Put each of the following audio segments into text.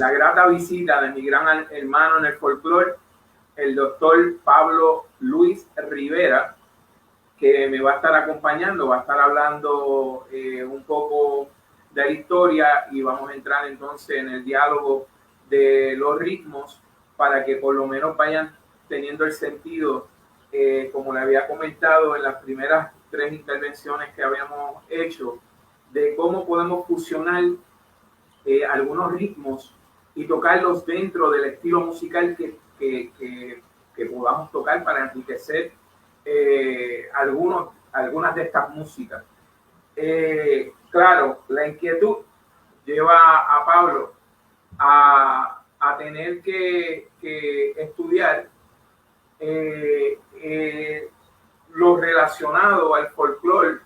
la grata visita de mi gran hermano en el folclore, el doctor Pablo Luis Rivera, que me va a estar acompañando, va a estar hablando un poco de la historia y vamos a entrar entonces en el diálogo de los ritmos para que por lo menos vayan teniendo el sentido, como le había comentado en las primeras 3 intervenciones que habíamos hecho, de cómo podemos fusionar algunos ritmos y tocarlos dentro del estilo musical que podamos tocar para enriquecer algunas de estas músicas. Claro, la inquietud lleva a Pablo a tener que estudiar lo relacionado al folclore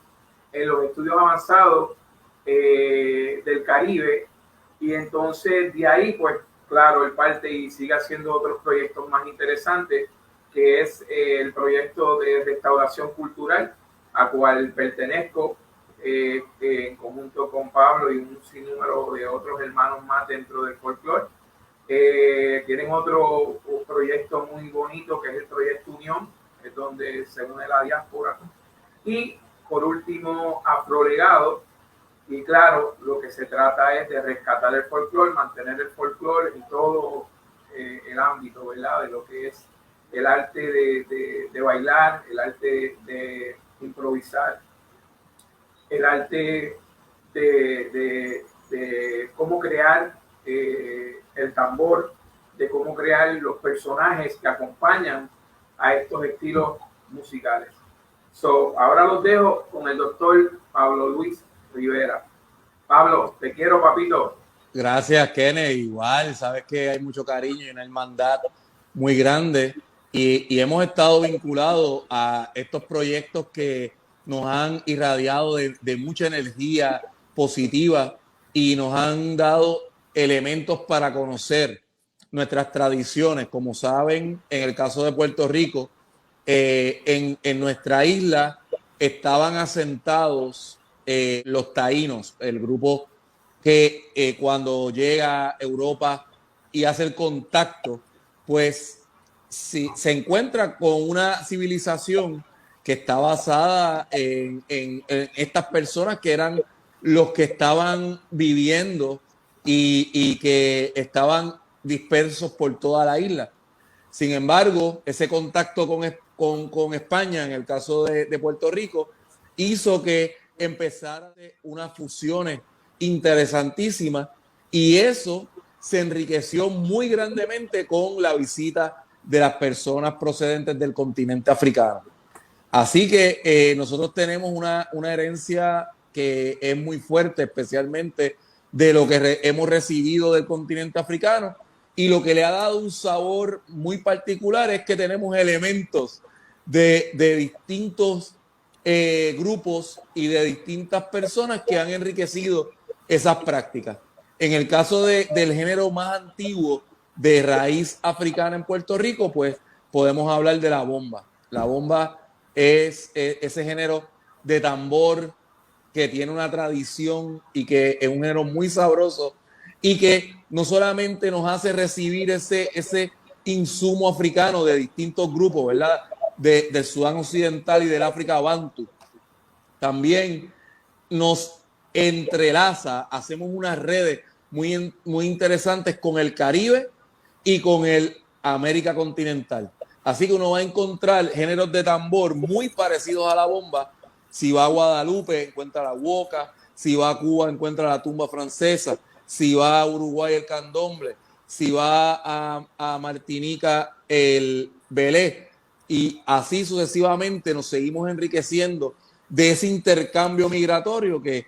en los estudios avanzados del Caribe, y entonces de ahí pues claro, él parte y sigue haciendo otros proyectos más interesantes, que es el proyecto de restauración cultural a cual pertenezco en conjunto con Pablo y un sinnúmero de otros hermanos más dentro del folclore. Tienen otro proyecto muy bonito que es el proyecto Unión, es donde se une la diáspora. Y por último, Afrolegado. Y claro, lo que se trata es de rescatar el folclore, mantener el folclore en todo el ámbito, ¿verdad? De lo que es el arte de bailar, el arte de improvisar, el arte de cómo crear el tambor, de cómo crear los personajes que acompañan a estos estilos musicales. Ahora los dejo con el doctor Pablo Luis Rivera. Pablo, te quiero, papito. Gracias, Kenneth. Igual, sabes que hay mucho cariño y una hermandad muy grande y hemos estado vinculados a estos proyectos que nos han irradiado de mucha energía positiva y nos han dado elementos para conocer nuestras tradiciones. Como saben, en el caso de Puerto Rico, en nuestra isla estaban asentados los taínos, el grupo que cuando llega a Europa y hace el contacto, pues si, se encuentra con una civilización que está basada en estas personas que eran los que estaban viviendo y que estaban dispersos por toda la isla. Sin embargo, ese contacto con España, en el caso de Puerto Rico, hizo que empezara unas fusiones interesantísimas y eso se enriqueció muy grandemente con la visita de las personas procedentes del continente africano. Así que nosotros tenemos una herencia que es muy fuerte, especialmente de lo que hemos recibido del continente africano, y lo que le ha dado un sabor muy particular es que tenemos elementos de distintos grupos y de distintas personas que han enriquecido esas prácticas. En el caso del género más antiguo de raíz africana en Puerto Rico, pues podemos hablar de la bomba. La bomba es ese género de tambor que tiene una tradición y que es un género muy sabroso y que no solamente nos hace recibir ese insumo africano de distintos grupos, ¿verdad? Del Sudán Occidental y del África Bantu, también nos entrelaza, hacemos unas redes muy, muy interesantes con el Caribe y con el América continental. Así que uno va a encontrar géneros de tambor muy parecidos a la bomba. Si va a Guadalupe, encuentra la huoca. Si va a Cuba, encuentra la tumba francesa. Si va a Uruguay, el candomble. Si va a Martinica, el belé. Y así sucesivamente nos seguimos enriqueciendo de ese intercambio migratorio que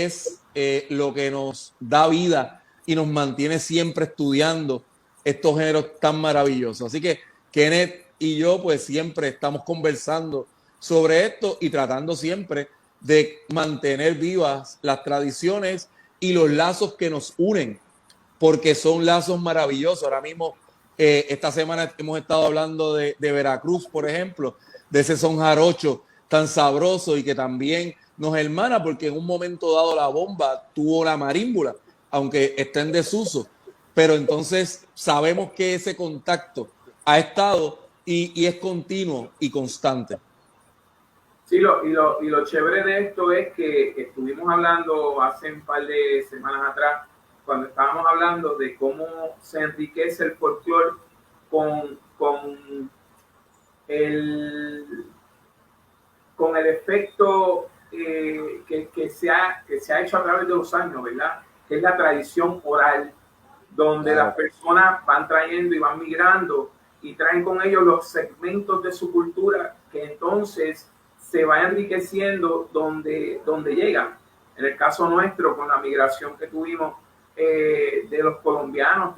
es lo que nos da vida y nos mantiene siempre estudiando estos géneros tan maravillosos. Así que Kenneth y yo pues siempre estamos conversando sobre esto y tratando siempre de mantener vivas las tradiciones y los lazos que nos unen, porque son lazos maravillosos. Ahora mismo, esta semana hemos estado hablando de Veracruz, por ejemplo, de ese son jarocho tan sabroso y que también nos hermana, porque en un momento dado la bomba tuvo la marímbula, aunque está en desuso, pero entonces sabemos que ese contacto ha estado y es continuo y constante. Sí, y lo chévere de esto es que estuvimos hablando hace un par de semanas atrás, cuando estábamos hablando de cómo se enriquece el folclore con el, con el efecto que se ha hecho a través de los años, ¿verdad? Que es la tradición oral, donde las personas van trayendo y van migrando y traen con ellos los segmentos de su cultura que entonces se va enriqueciendo donde llegan. En el caso nuestro, con la migración que tuvimos de los colombianos,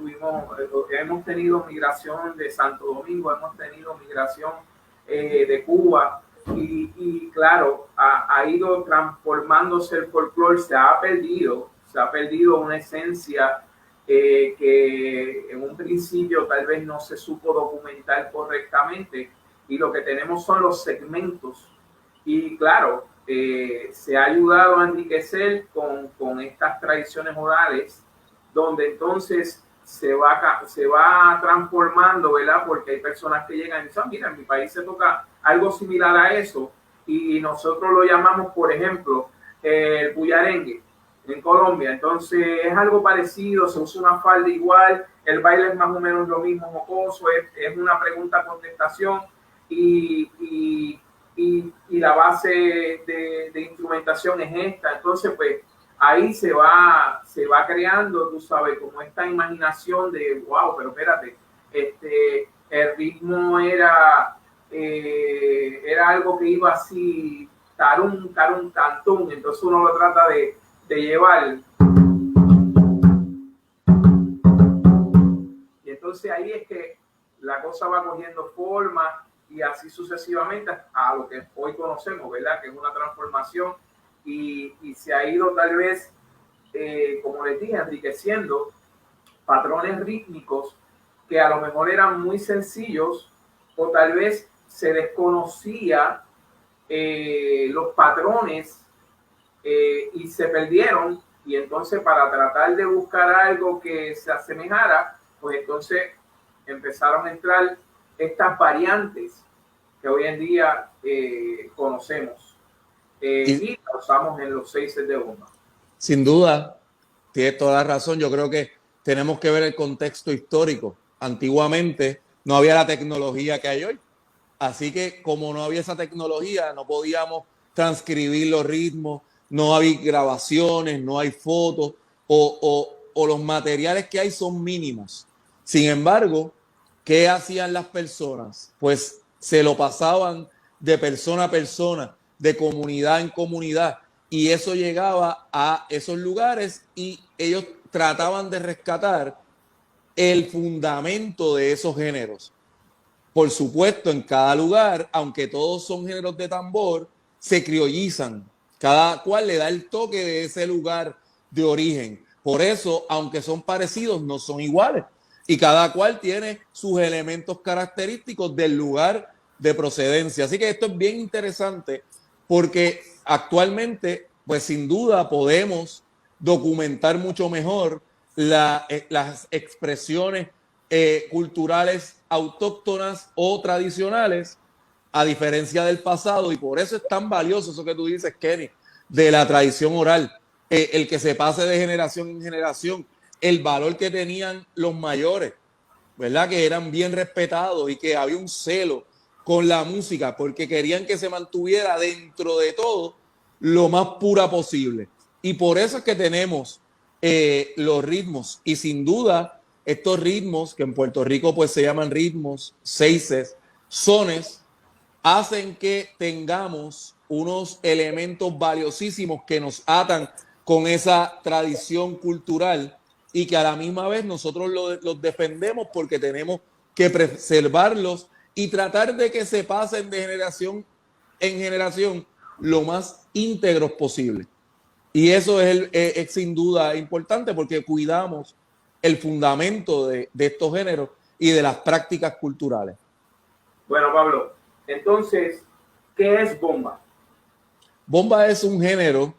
hemos tenido migración de Santo Domingo, hemos tenido migración de Cuba, y claro, ha ido transformándose el folclore, se ha perdido una esencia que en un principio tal vez no se supo documentar correctamente, y lo que tenemos son los segmentos, y claro, se ha ayudado a enriquecer con estas tradiciones orales, donde entonces se va transformando, ¿verdad? Porque hay personas que llegan y dicen, mira, en mi país se toca algo similar a eso, y nosotros lo llamamos, por ejemplo, el bullarengue en Colombia. Entonces es algo parecido, se usa una falda igual, el baile es más o menos lo mismo, jocoso, es una pregunta-contestación, y la base de instrumentación es esta. Entonces, pues ahí se va creando, tú sabes, como esta imaginación de, wow, pero espérate, el ritmo era algo que iba así, tarum, tarum, tantum, entonces uno lo trata de llevar. Y entonces ahí es que la cosa va cogiendo forma, y así sucesivamente a lo que hoy conocemos, ¿verdad? Que es una transformación, y se ha ido tal vez, como les dije, enriqueciendo patrones rítmicos que a lo mejor eran muy sencillos, o tal vez se desconocía los patrones, y se perdieron, y entonces para tratar de buscar algo que se asemejara, pues entonces empezaron a entrar estas variantes que hoy en día conocemos, y la usamos en los seises de bomba. Sin duda, tienes toda la razón. Yo creo que tenemos que ver el contexto histórico. Antiguamente no había la tecnología que hay hoy. Así que como no había esa tecnología, no podíamos transcribir los ritmos, no hay grabaciones, no hay fotos, o los materiales que hay son mínimos. Sin embargo, ¿qué hacían las personas? Pues se lo pasaban de persona a persona, de comunidad en comunidad, y eso llegaba a esos lugares y ellos trataban de rescatar el fundamento de esos géneros. Por supuesto, en cada lugar, aunque todos son géneros de tambor, se criollizan. Cada cual le da el toque de ese lugar de origen. Por eso, aunque son parecidos, no son iguales. Y cada cual tiene sus elementos característicos del lugar de procedencia. Así que esto es bien interesante, porque actualmente, pues sin duda podemos documentar mucho mejor las expresiones culturales autóctonas o tradicionales, a diferencia del pasado, y por eso es tan valioso eso que tú dices, Kenny, de la tradición oral, el que se pase de generación en generación, el valor que tenían los mayores, ¿verdad? Que eran bien respetados y que había un celo con la música porque querían que se mantuviera dentro de todo lo más pura posible. Y por eso es que tenemos los ritmos, y sin duda estos ritmos que en Puerto Rico pues se llaman ritmos, seises, sones, hacen que tengamos unos elementos valiosísimos que nos atan con esa tradición cultural, y que a la misma vez nosotros los defendemos porque tenemos que preservarlos y tratar de que se pasen de generación en generación lo más íntegros posible. Y eso es sin duda importante porque cuidamos el fundamento de estos géneros y de las prácticas culturales. Bueno, Pablo, entonces, ¿qué es bomba? Bomba es un género,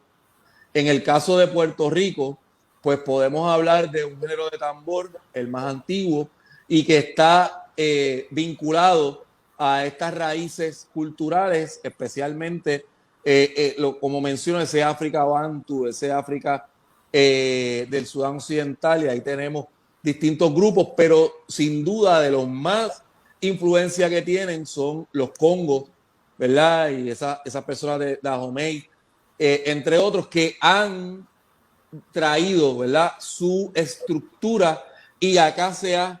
en el caso de Puerto Rico, pues podemos hablar de un género de tambor, el más antiguo, y que está vinculado a estas raíces culturales, especialmente, como menciono, ese África Bantu, ese África del Sudán Occidental, y ahí tenemos distintos grupos, pero sin duda de los más influencia que tienen son los congos, ¿verdad? Y esas personas de Dahomey, entre otros, que han traído, ¿verdad?, su estructura, y acá se ha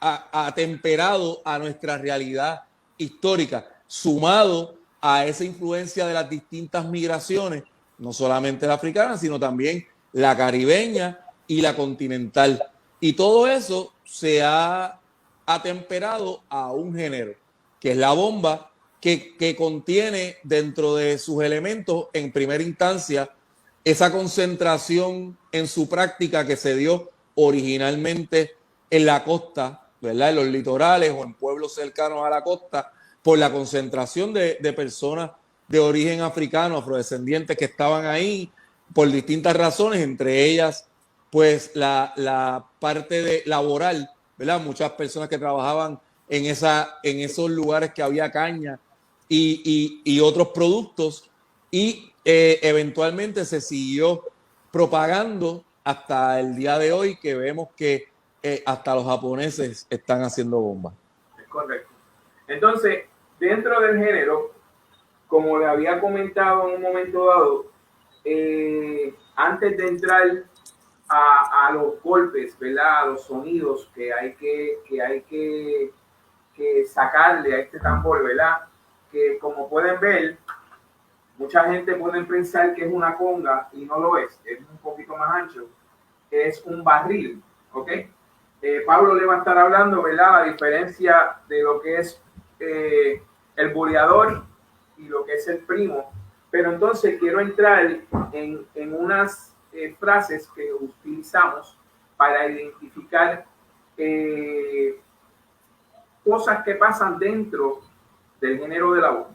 atemperado a nuestra realidad histórica, sumado a esa influencia de las distintas migraciones, no solamente la africana, sino también la caribeña y la continental. Y todo eso se ha atemperado a un género, que es la bomba, que contiene dentro de sus elementos, en primera instancia, esa concentración en su práctica que se dio originalmente en la costa, ¿verdad?, en los litorales o en pueblos cercanos a la costa, por la concentración de personas de origen africano, afrodescendientes, que estaban ahí por distintas razones, entre ellas, pues, la parte laboral, ¿verdad? Muchas personas que trabajaban en esos lugares que había caña y otros productos, y eventualmente se siguió propagando hasta el día de hoy, que vemos que hasta los japoneses están haciendo bombas. Es correcto. Entonces, dentro del género, como le había comentado en un momento dado, antes de entrar a los golpes, ¿verdad?, a los sonidos que hay que sacarle a este tambor, ¿verdad?, que como pueden ver, mucha gente puede pensar que es una conga y no lo es un poquito más ancho, es un barril, ¿ok? Pablo le va a estar hablando, ¿verdad?, la diferencia de lo que es el boleador y lo que es el primo, pero entonces quiero entrar en unas frases que utilizamos para identificar cosas que pasan dentro del género de la voz,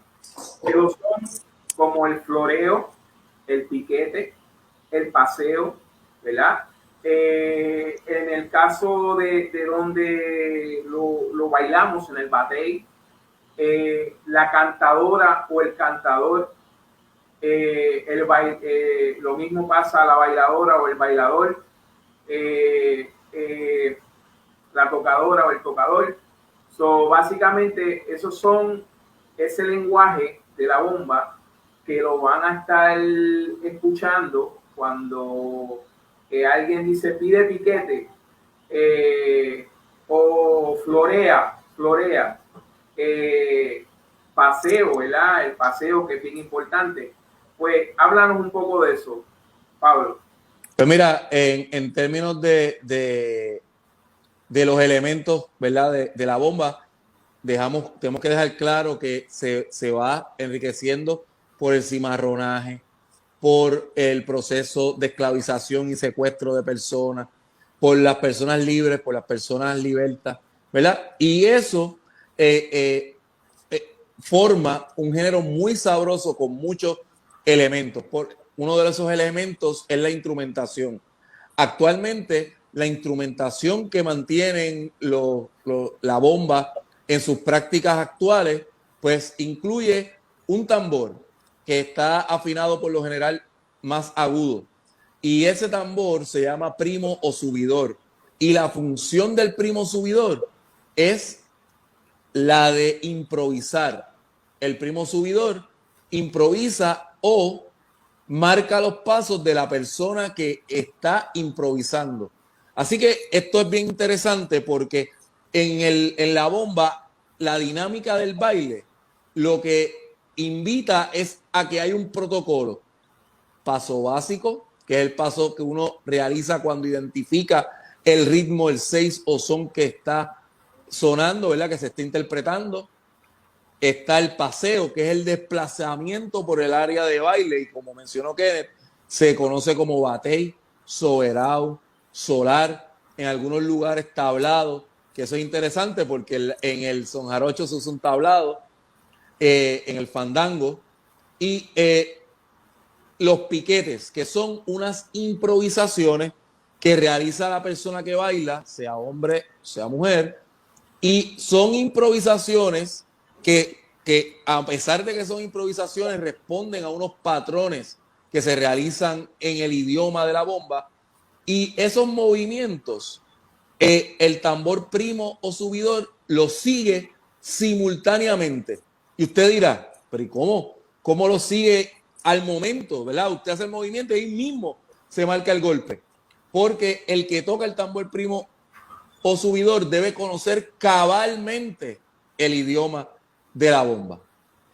que lo son como el floreo, el piquete, el paseo, ¿verdad? En el caso de donde lo bailamos, en el batey, la cantadora o el cantador, lo mismo pasa a la bailadora o el bailador, la tocadora o el tocador. So, básicamente, ese lenguaje de la bomba que lo van a estar escuchando cuando alguien dice pide piquete, o florea, paseo, ¿verdad? El paseo, que es bien importante. Pues háblanos un poco de eso, Pablo. Pues mira, en términos de los elementos, ¿verdad?, de la bomba, tenemos que dejar claro que se va enriqueciendo por el cimarronaje, por el proceso de esclavización y secuestro de personas, por las personas libres, por las personas libertas, ¿verdad? Y eso forma un género muy sabroso con muchos elementos. Uno de esos elementos es la instrumentación. Actualmente, la instrumentación que mantienen la bomba en sus prácticas actuales, pues incluye un tambor que está afinado por lo general más agudo. Y ese tambor se llama primo o subidor. Y la función del primo subidor es la de improvisar. El primo subidor improvisa o marca los pasos de la persona que está improvisando. Así que esto es bien interesante porque en la bomba, la dinámica del baile, lo que invita es a que hay un protocolo. Paso básico, que es el paso que uno realiza cuando identifica el ritmo, el 6 o son que está sonando, ¿verdad?, que se está interpretando. Está el paseo, que es el desplazamiento por el área de baile, y como mencionó Kenneth, se conoce como batey, soberao, solar, en algunos lugares tablado, que eso es interesante porque en el son jarocho se usa un tablado, en el fandango, y los piquetes, que son unas improvisaciones que realiza la persona que baila, sea hombre, sea mujer, y son improvisaciones que a pesar de que son improvisaciones, responden a unos patrones que se realizan en el idioma de la bomba, y esos movimientos, el tambor primo o subidor los sigue simultáneamente. Y usted dirá, pero ¿y cómo? ¿Cómo lo sigue al momento? ¿Verdad? Usted hace el movimiento y ahí mismo se marca el golpe. Porque el que toca el tambor primo o subidor debe conocer cabalmente el idioma de la bomba.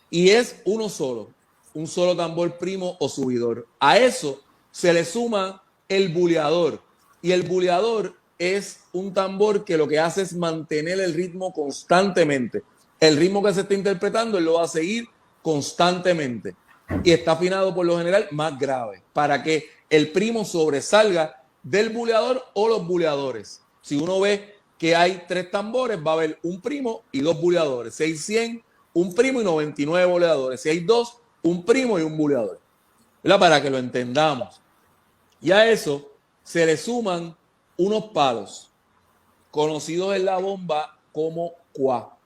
Y es uno solo, un solo tambor primo o subidor. A eso se le suma el buleador. Y el buleador es un tambor que lo que hace es mantener el ritmo constantemente. El ritmo que se está interpretando, él lo va a seguir constantemente. Y está afinado por lo general más grave, para que el primo sobresalga del buleador o los buleadores. Si uno ve que hay 3 tambores, va a haber un primo y 2 buleadores. Si hay 100, un primo y 99 buleadores. Si hay 2, un primo y un buleador. ¿Verdad? Para que lo entendamos. Y a eso se le suman unos palos, conocidos en la bomba como cuá.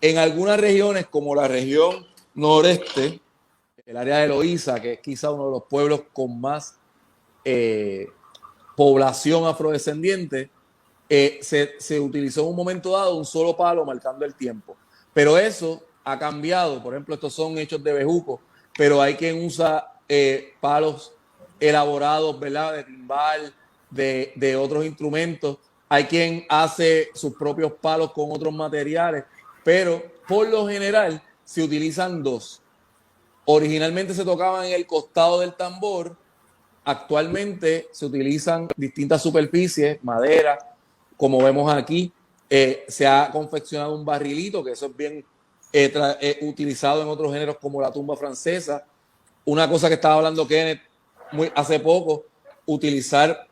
En algunas regiones, como la región noreste, el área de Loíza, que es quizá uno de los pueblos con más población afrodescendiente, se utilizó en un momento dado un solo palo marcando el tiempo. Pero eso ha cambiado. Por ejemplo, estos son hechos de bejuco, pero hay quien usa palos elaborados, ¿verdad? De timbal, de otros instrumentos. Hay quien hace sus propios palos con otros materiales, pero por lo general se utilizan 2. Originalmente se tocaban en el costado del tambor. Actualmente se utilizan distintas superficies, madera, como vemos aquí. Se ha confeccionado un barrilito, que eso es bien utilizado en otros géneros como la tumba francesa. Una cosa que estaba hablando Kenneth hace poco, utilizar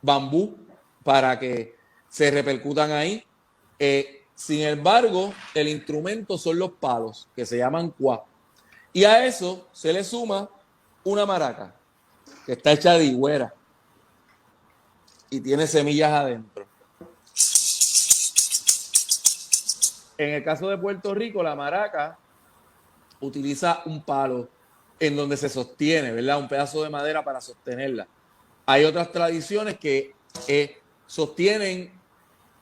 bambú para que se repercutan ahí. Sin embargo, el instrumento son los palos, que se llaman cuá. Y a eso se le suma una maraca, que está hecha de higuera y tiene semillas adentro. En el caso de Puerto Rico, la maraca utiliza un palo en donde se sostiene, ¿verdad? Un pedazo de madera para sostenerla. Hay otras tradiciones que sostienen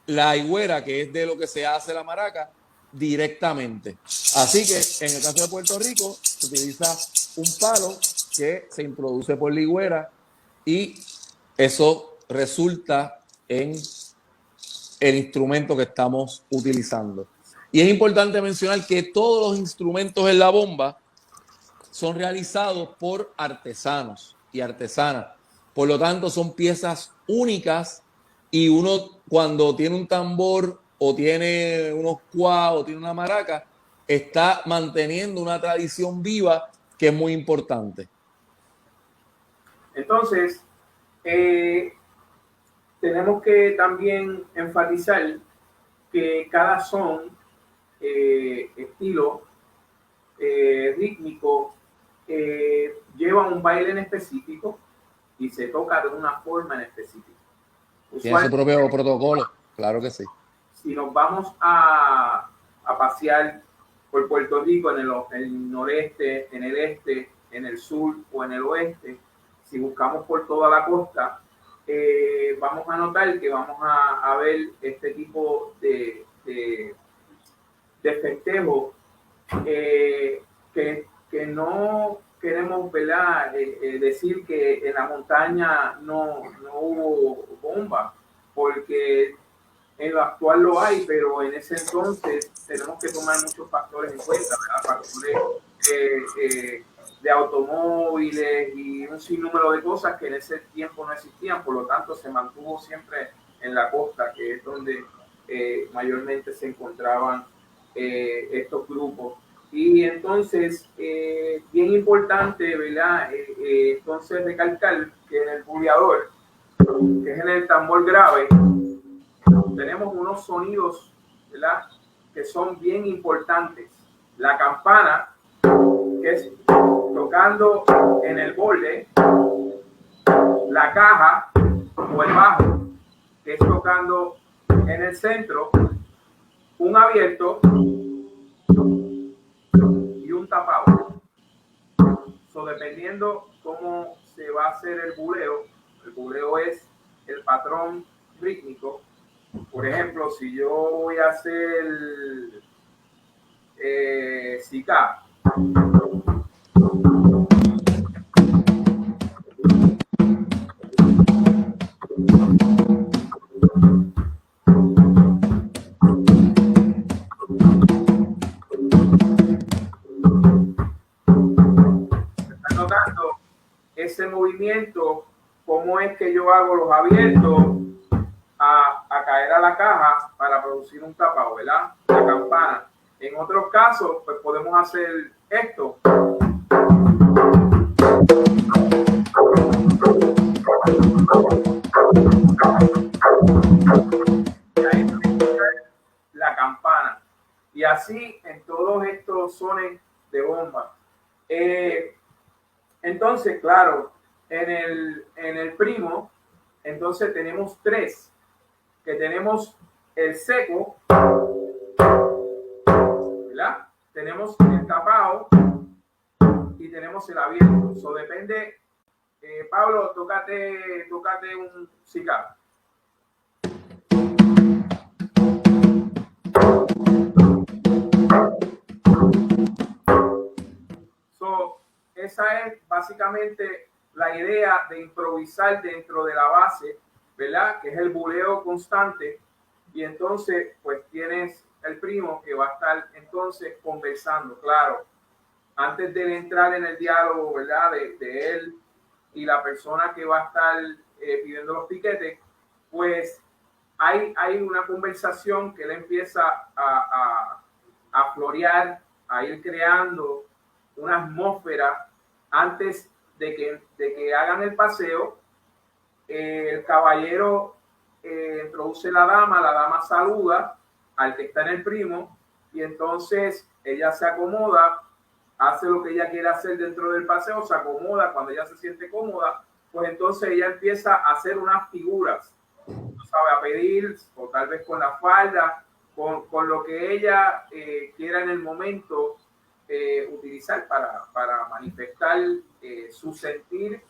la higuera, que es de lo que se hace la maraca, directamente. Así que en el caso de Puerto Rico se utiliza un palo que se introduce por la higuera y eso resulta en el instrumento que estamos utilizando. Y es importante mencionar que todos los instrumentos en la bomba son realizados por artesanos y artesanas. Por lo tanto, son piezas únicas y uno cuando tiene un tambor o tiene unos cuá o tiene una maraca, está manteniendo una tradición viva que es muy importante. Entonces, tenemos que también enfatizar que cada son, estilo rítmico, lleva un baile en específico y se toca de una forma en específico. Tiene su propio protocolo, claro que sí. Si nos vamos a pasear por Puerto Rico en el noreste, en el este, en el sur o en el oeste, si buscamos por toda la costa, vamos a notar que vamos a ver este tipo de festejo que no queremos, ¿verdad? Decir que en la montaña no hubo bomba, porque en lo actual lo hay, pero en ese entonces tenemos que tomar muchos factores en cuenta, ¿verdad? Factores de automóviles y un sinnúmero de cosas que en ese tiempo no existían, por lo tanto se mantuvo siempre en la costa, que es donde mayormente se encontraban estos grupos. Y entonces, bien importante, ¿verdad? Entonces recalcar que en el buleador, que es en el tambor grave, tenemos unos sonidos, ¿verdad?, que son bien importantes. La campana, que es lo tocando en el borde, la caja o el bajo, que es tocando en el centro, un abierto y un tapado. So, dependiendo cómo se va a hacer el buleo es el patrón rítmico. Por ejemplo, si yo voy a hacer Zika, ¿están notando ese movimiento? ¿Cómo es que yo hago los abiertos a caer a la caja para producir un tapado, ¿verdad? La campana. En otros casos, pues podemos hacer esto. Y ahí la campana. Y así en todos estos sones de bomba. Entonces, claro, en el primo, entonces tenemos tres, que tenemos el seco, ¿verdad? Tenemos el tapado y tenemos el abierto. Eso depende. Pablo, tócate un Zika. So, esa es básicamente la idea de improvisar dentro de la base, ¿verdad? Que es el buleo constante. Y entonces, pues tienes el primo que va a estar entonces conversando, claro, antes de entrar en el diálogo, ¿verdad? De él y la persona que va a estar pidiendo los piquetes, pues hay una conversación que él empieza a florear, a ir creando una atmósfera antes de que hagan el paseo. El caballero introduce la dama saluda al que está en el primo y entonces ella se acomoda, hace lo que ella quiere hacer dentro del paseo, se acomoda. Cuando ella se siente cómoda, pues entonces ella empieza a hacer unas figuras, ¿sabe? A pedir, o tal vez con la falda, con lo que ella quiera en el momento utilizar para manifestar su sentir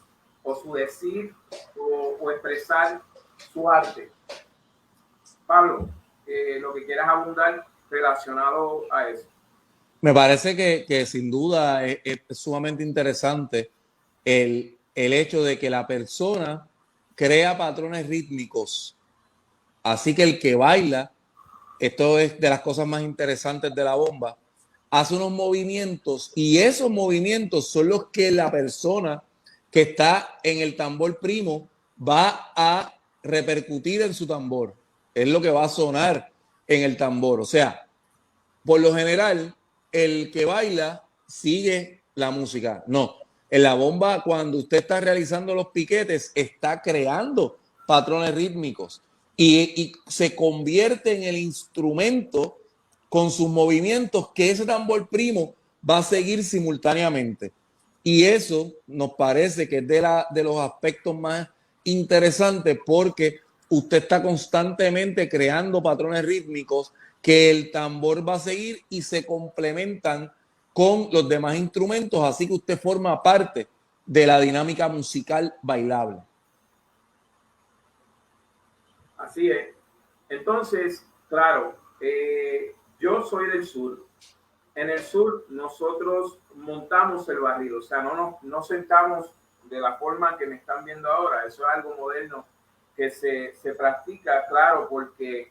o su decir o expresar su arte. Pablo, lo que quieras abundar relacionado a eso. Me parece que sin duda es sumamente interesante el hecho de que la persona crea patrones rítmicos. Así que el que baila, esto es de las cosas más interesantes de la bomba, hace unos movimientos y esos movimientos son los que la persona que está en el tambor primo va a repercutir en su tambor. Es lo que va a sonar en el tambor. O sea, por lo general, el que baila sigue la música. No, en la bomba, cuando usted está realizando los piquetes, está creando patrones rítmicos y se convierte en el instrumento con sus movimientos que ese tambor primo va a seguir simultáneamente. Y eso nos parece que es de los aspectos más interesantes porque usted está constantemente creando patrones rítmicos que el tambor va a seguir y se complementan con los demás instrumentos, así que usted forma parte de la dinámica musical bailable. Así es. Entonces, claro, yo soy del sur. En el sur nosotros montamos el barrido, o sea, no sentamos de la forma que me están viendo ahora. Eso es algo moderno que se practica, claro, porque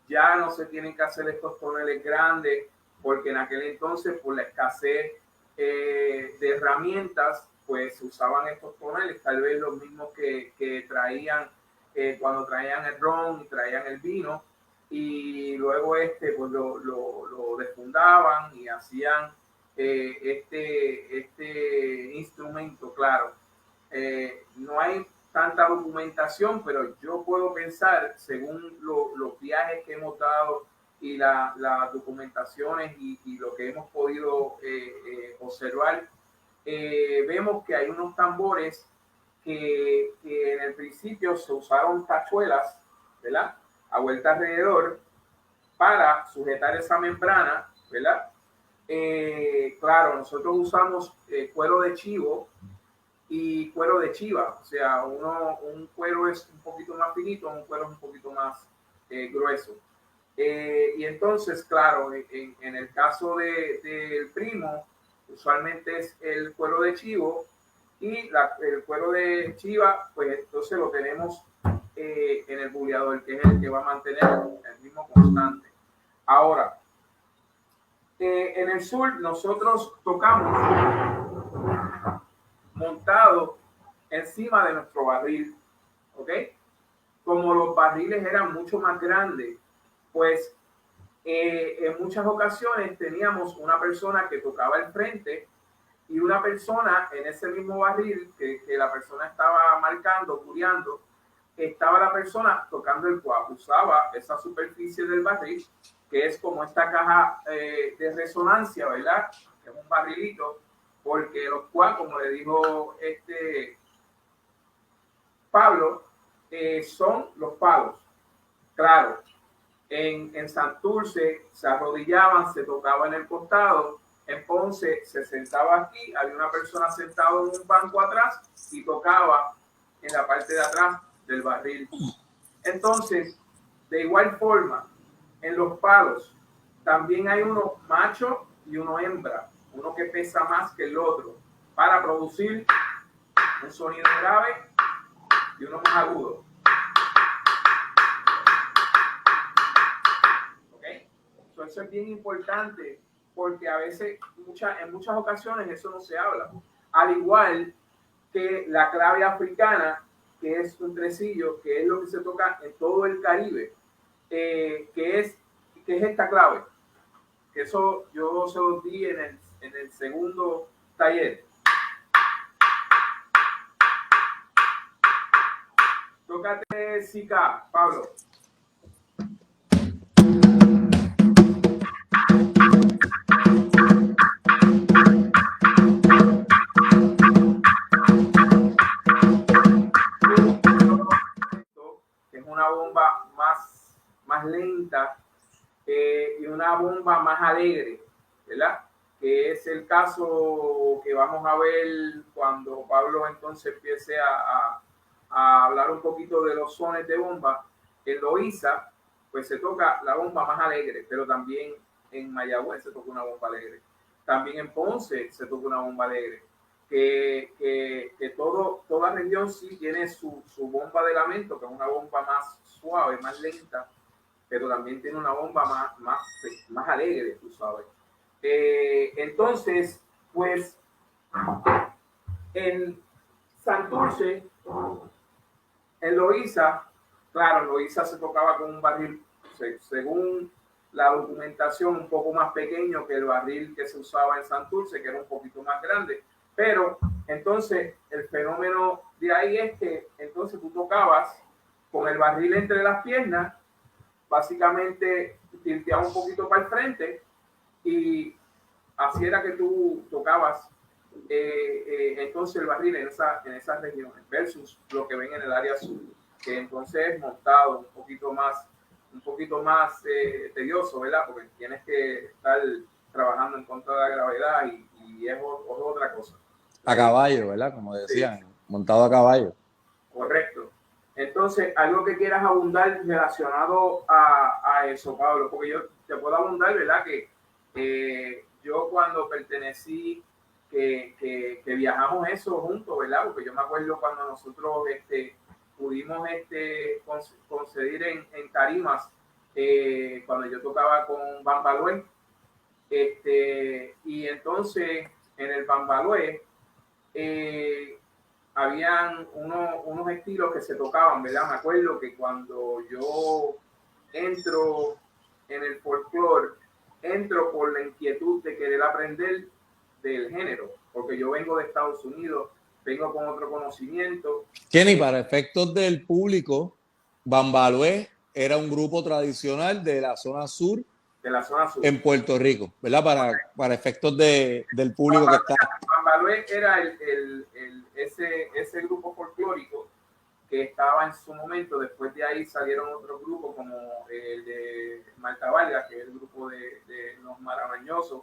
ya no se tienen que hacer estos toneles grandes, porque en aquel entonces, por la escasez de herramientas, pues se usaban estos toneles, tal vez los mismos que traían cuando traían el ron y traían el vino, y luego pues lo defundaban y hacían este instrumento, claro. No hay tanta documentación, pero yo puedo pensar, según los viajes que hemos dado y las documentaciones y lo que hemos podido observar, vemos que hay unos tambores que en el principio se usaron tachuelas, ¿verdad? A vuelta alrededor para sujetar esa membrana, ¿verdad? Claro, nosotros usamos cuero de chivo y cuero de chiva, o sea, un cuero es un poquito más finito, un cuero es un poquito más grueso. Y entonces, claro, en el caso del primo, usualmente es el cuero de chivo y el cuero de chiva, pues entonces lo tenemos en el bulleador, que es el que va a mantener el mismo constante. Ahora, en el sur nosotros tocamos montado encima de nuestro barril, ¿ok? Como los barriles eran mucho más grandes, pues en muchas ocasiones teníamos una persona que tocaba el frente y una persona en ese mismo barril que la persona estaba marcando, curiando, estaba la persona tocando el cuac, usaba esa superficie del barril, que es como esta caja de resonancia, ¿verdad? Que es un barrilito, porque los cuac, como le dijo Pablo, son los palos. Claro, en Santurce se arrodillaban, se tocaba en el costado, en Ponce se sentaba aquí, había una persona sentada en un banco atrás y tocaba en la parte de atrás del barril. Entonces, de igual forma, en los palos también hay uno macho y uno hembra, uno que pesa más que el otro, para producir un sonido grave y uno más agudo. Eso es bien importante porque a veces, en muchas ocasiones eso no se habla. Al igual que la clave africana, que es un tresillo, que es lo que se toca en todo el Caribe, que es esta clave. Que eso yo se los di en el segundo taller. Tócate Zika, Pablo. Que es una bomba más lenta y una bomba más alegre, ¿verdad? Que es el caso que vamos a ver cuando Pablo entonces empiece a hablar un poquito de los sones de bomba. En Loíza, pues se toca la bomba más alegre, pero también en Mayagüez se toca una bomba alegre. También en Ponce se toca una bomba alegre. Que toda región sí tiene su bomba de lamento, que es una bomba más suave, más lenta, pero también tiene una bomba más alegre, tú sabes. Entonces, pues, en Santurce, en Loíza, claro, en Loíza se tocaba con un barril, según la documentación, un poco más pequeño que el barril que se usaba en Santurce, que era un poquito más grande. Pero entonces el fenómeno de ahí es que entonces tú tocabas con el barril entre las piernas, básicamente tilteaba un poquito para el frente y así era que tú tocabas entonces el barril en esas regiones versus lo que ven en el área sur, que entonces es montado un poquito más tedioso, ¿verdad? Porque tienes que estar trabajando en contra de la gravedad y es otra cosa. A caballo, ¿verdad? Como decían, sí. Montado a caballo. Correcto. Entonces, algo que quieras abundar relacionado a eso, Pablo, porque yo te puedo abundar, ¿verdad? Que yo cuando pertenecí, que viajamos eso juntos, ¿verdad? Porque yo me acuerdo cuando nosotros pudimos conceder en tarimas, cuando yo tocaba con Bambalué, y entonces en el Bambalué, habían unos estilos que se tocaban, ¿verdad? Me acuerdo que cuando yo entro en el folclore, entro por la inquietud de querer aprender del género, porque yo vengo de Estados Unidos, vengo con otro conocimiento. Kenny, para efectos del público, Bambalué era un grupo tradicional de la zona sur, en Puerto Rico, ¿verdad? Para efectos del público que está. Bambalué era ese grupo folclórico que estaba en su momento. Después de ahí salieron otros grupos como el de Marta Vargas, que es el grupo de los Maramañosos.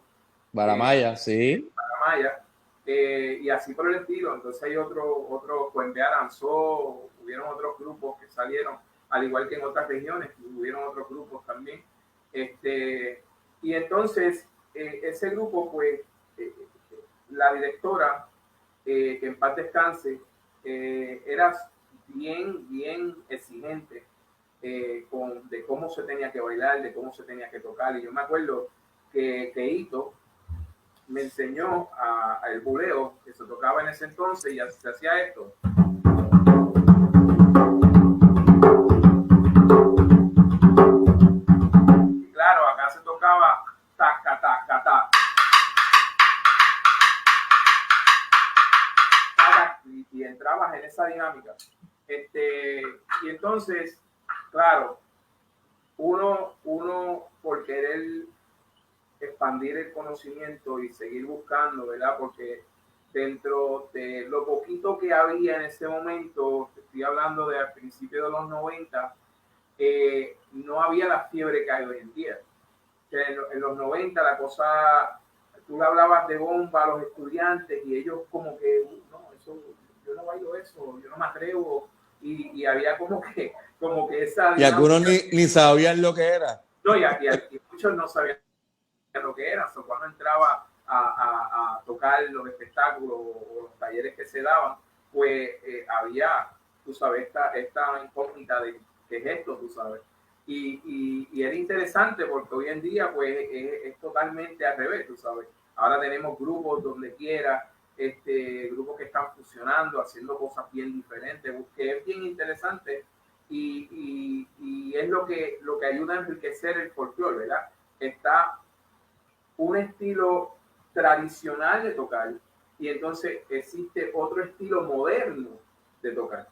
Baramaya, sí. Maramaya, y así por el estilo. Entonces hay otro Cuembe Aranzó, hubieron otros grupos que salieron, al igual que en otras regiones, hubieron otros grupos también. Y entonces ese grupo, pues, la directora, que en paz descanse, era bien exigente de cómo se tenía que bailar, de cómo se tenía que tocar. Y yo me acuerdo que Hito me enseñó el buleo que se tocaba en ese entonces, y se hacía esto. Y claro, acá se tocaba taca, taca, taca. Y entrabas en esa dinámica. Y entonces, claro, uno por querer expandir el conocimiento y seguir buscando, ¿verdad? Porque dentro de lo poquito que había en ese momento, estoy hablando de al principio de los 90, no había la fiebre que hay hoy en día. En los 90 la cosa, tú le hablabas de bomba a los estudiantes y ellos como que, no, eso, yo no bailo eso, yo no me atrevo, y había como que esa... Y algunos ni sabían lo que era. No, y muchos no sabían lo que era. So, cuando entraba a tocar los espectáculos o los talleres que se daban, pues había, tú sabes, esta incógnita de qué es esto, tú sabes. Y era interesante porque hoy en día pues es totalmente al revés, tú sabes. Ahora tenemos grupos donde quiera, grupos que están fusionando, haciendo cosas bien diferentes, que es bien interesante, y es lo que ayuda a enriquecer el folclore, ¿verdad? Está un estilo tradicional de tocar y entonces existe otro estilo moderno de tocar,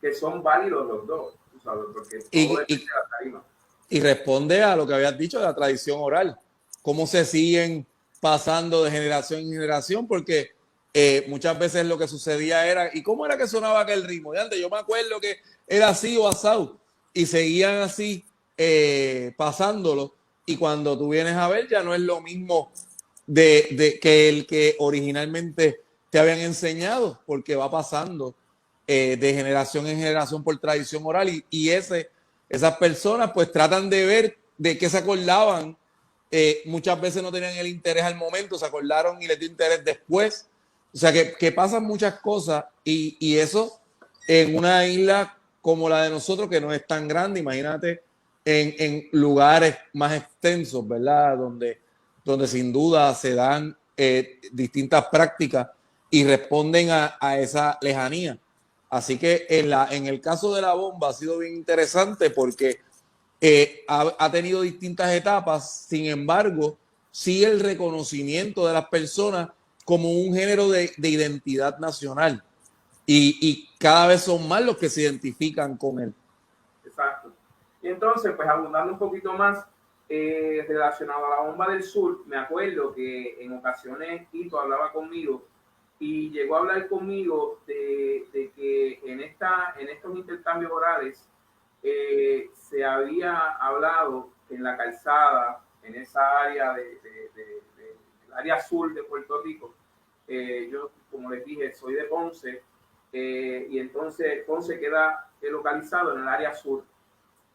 que son válidos los dos, tú sabes, porque todo depende de la tarima. Y responde a lo que habías dicho de la tradición oral, cómo se siguen pasando de generación en generación, porque muchas veces lo que sucedía era, ¿y cómo era que sonaba aquel ritmo? De antes yo me acuerdo que era así o asado, y seguían así pasándolo, y cuando tú vienes a ver ya no es lo mismo que el que originalmente te habían enseñado, porque va pasando de generación en generación por tradición oral, y esas personas pues tratan de ver de qué se acordaban. Muchas veces no tenían el interés al momento, se acordaron y les dio interés después. O sea que pasan muchas cosas, y eso en una isla como la de nosotros, que no es tan grande, imagínate en lugares más extensos, ¿verdad? Donde sin duda se dan distintas prácticas y responden a esa lejanía. Así que en el caso de la bomba ha sido bien interesante porque ha tenido distintas etapas. Sin embargo, sí el reconocimiento de las personas como un género de identidad nacional, y cada vez son más los que se identifican con él. Exacto. Y entonces, pues abundando un poquito más relacionado a la bomba del sur, me acuerdo que en ocasiones Tito hablaba conmigo y llegó a hablar conmigo de que en estos intercambios orales se había hablado en la calzada, en esa área del área sur de Puerto Rico. Yo, como les dije, soy de Ponce, y entonces Ponce queda localizado en el área sur,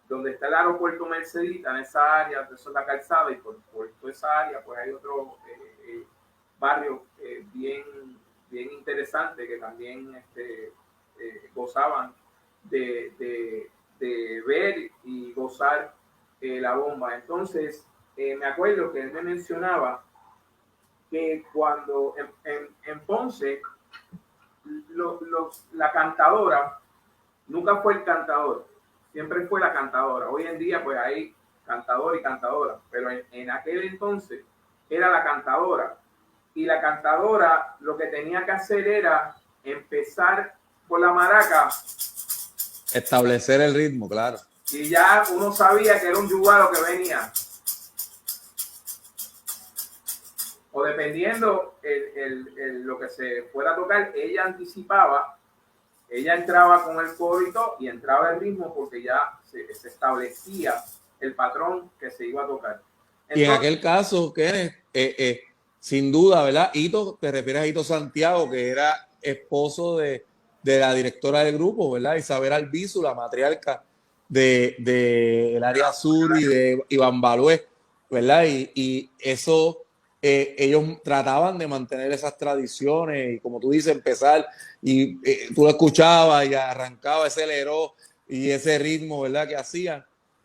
donde está el aeropuerto Mercedita, en esa área, eso es la calzada, y por toda esa área pues hay otro barrio bien interesante que también gozaban de ver y gozar la bomba. Entonces me acuerdo que él me mencionaba que cuando en Ponce la cantadora nunca fue el cantador, siempre fue la cantadora. Hoy en día pues hay cantador y cantadora, pero en aquel entonces era la cantadora, y la cantadora lo que tenía que hacer era empezar por la maraca, establecer el ritmo, claro, y ya uno sabía que era un yugalo que venía. o dependiendo lo que se fuera a tocar, ella anticipaba, ella entraba con el coro y todo, y entraba el ritmo porque ya se establecía el patrón que se iba a tocar. Entonces, y en aquel caso, Kenneth, sin duda, ¿verdad? Hito, te refieres a Hito Santiago, que era esposo de la directora del grupo, ¿verdad? Isabel Albizu, la matriarca del área sur y de Iván Balué, ¿verdad? Y eso, ellos trataban de mantener esas tradiciones y, como tú dices, empezar y tú lo escuchabas y arrancaba ese leró y ese ritmo, ¿verdad? Que hacían.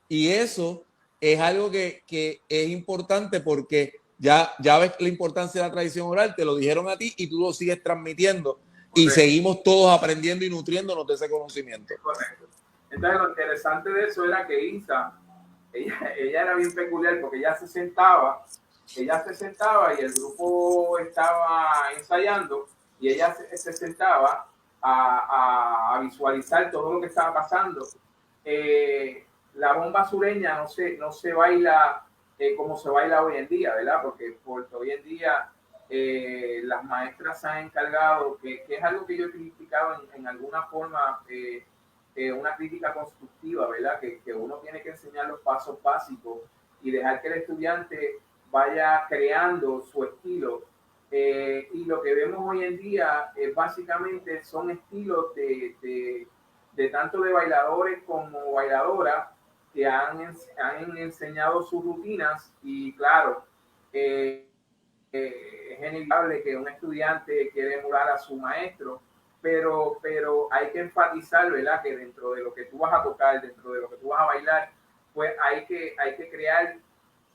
Y eso es algo que es importante porque ya ves la importancia de la tradición oral, te lo dijeron a ti y tú lo sigues transmitiendo. Correcto. Y seguimos todos aprendiendo y nutriéndonos de ese conocimiento. Correcto. Entonces lo interesante de eso era que Isa, ella era bien peculiar porque ella se sentaba y el grupo estaba ensayando y ella se sentaba a visualizar todo lo que estaba pasando. La bomba sureña no se baila como se baila hoy en día, ¿verdad? Porque hoy en día las maestras se han encargado, que es algo que yo he criticado en alguna forma, una crítica constructiva, ¿verdad? Que uno tiene que enseñar los pasos básicos y dejar que el estudiante vaya creando su estilo. Y lo que vemos hoy en día básicamente son estilos de tanto de bailadores como bailadoras que han enseñado sus rutinas y claro, es inevitable que un estudiante quiere emular a su maestro, pero hay que enfatizar, ¿verdad? Que dentro de lo que tú vas a tocar, dentro de lo que tú vas a bailar, pues hay que crear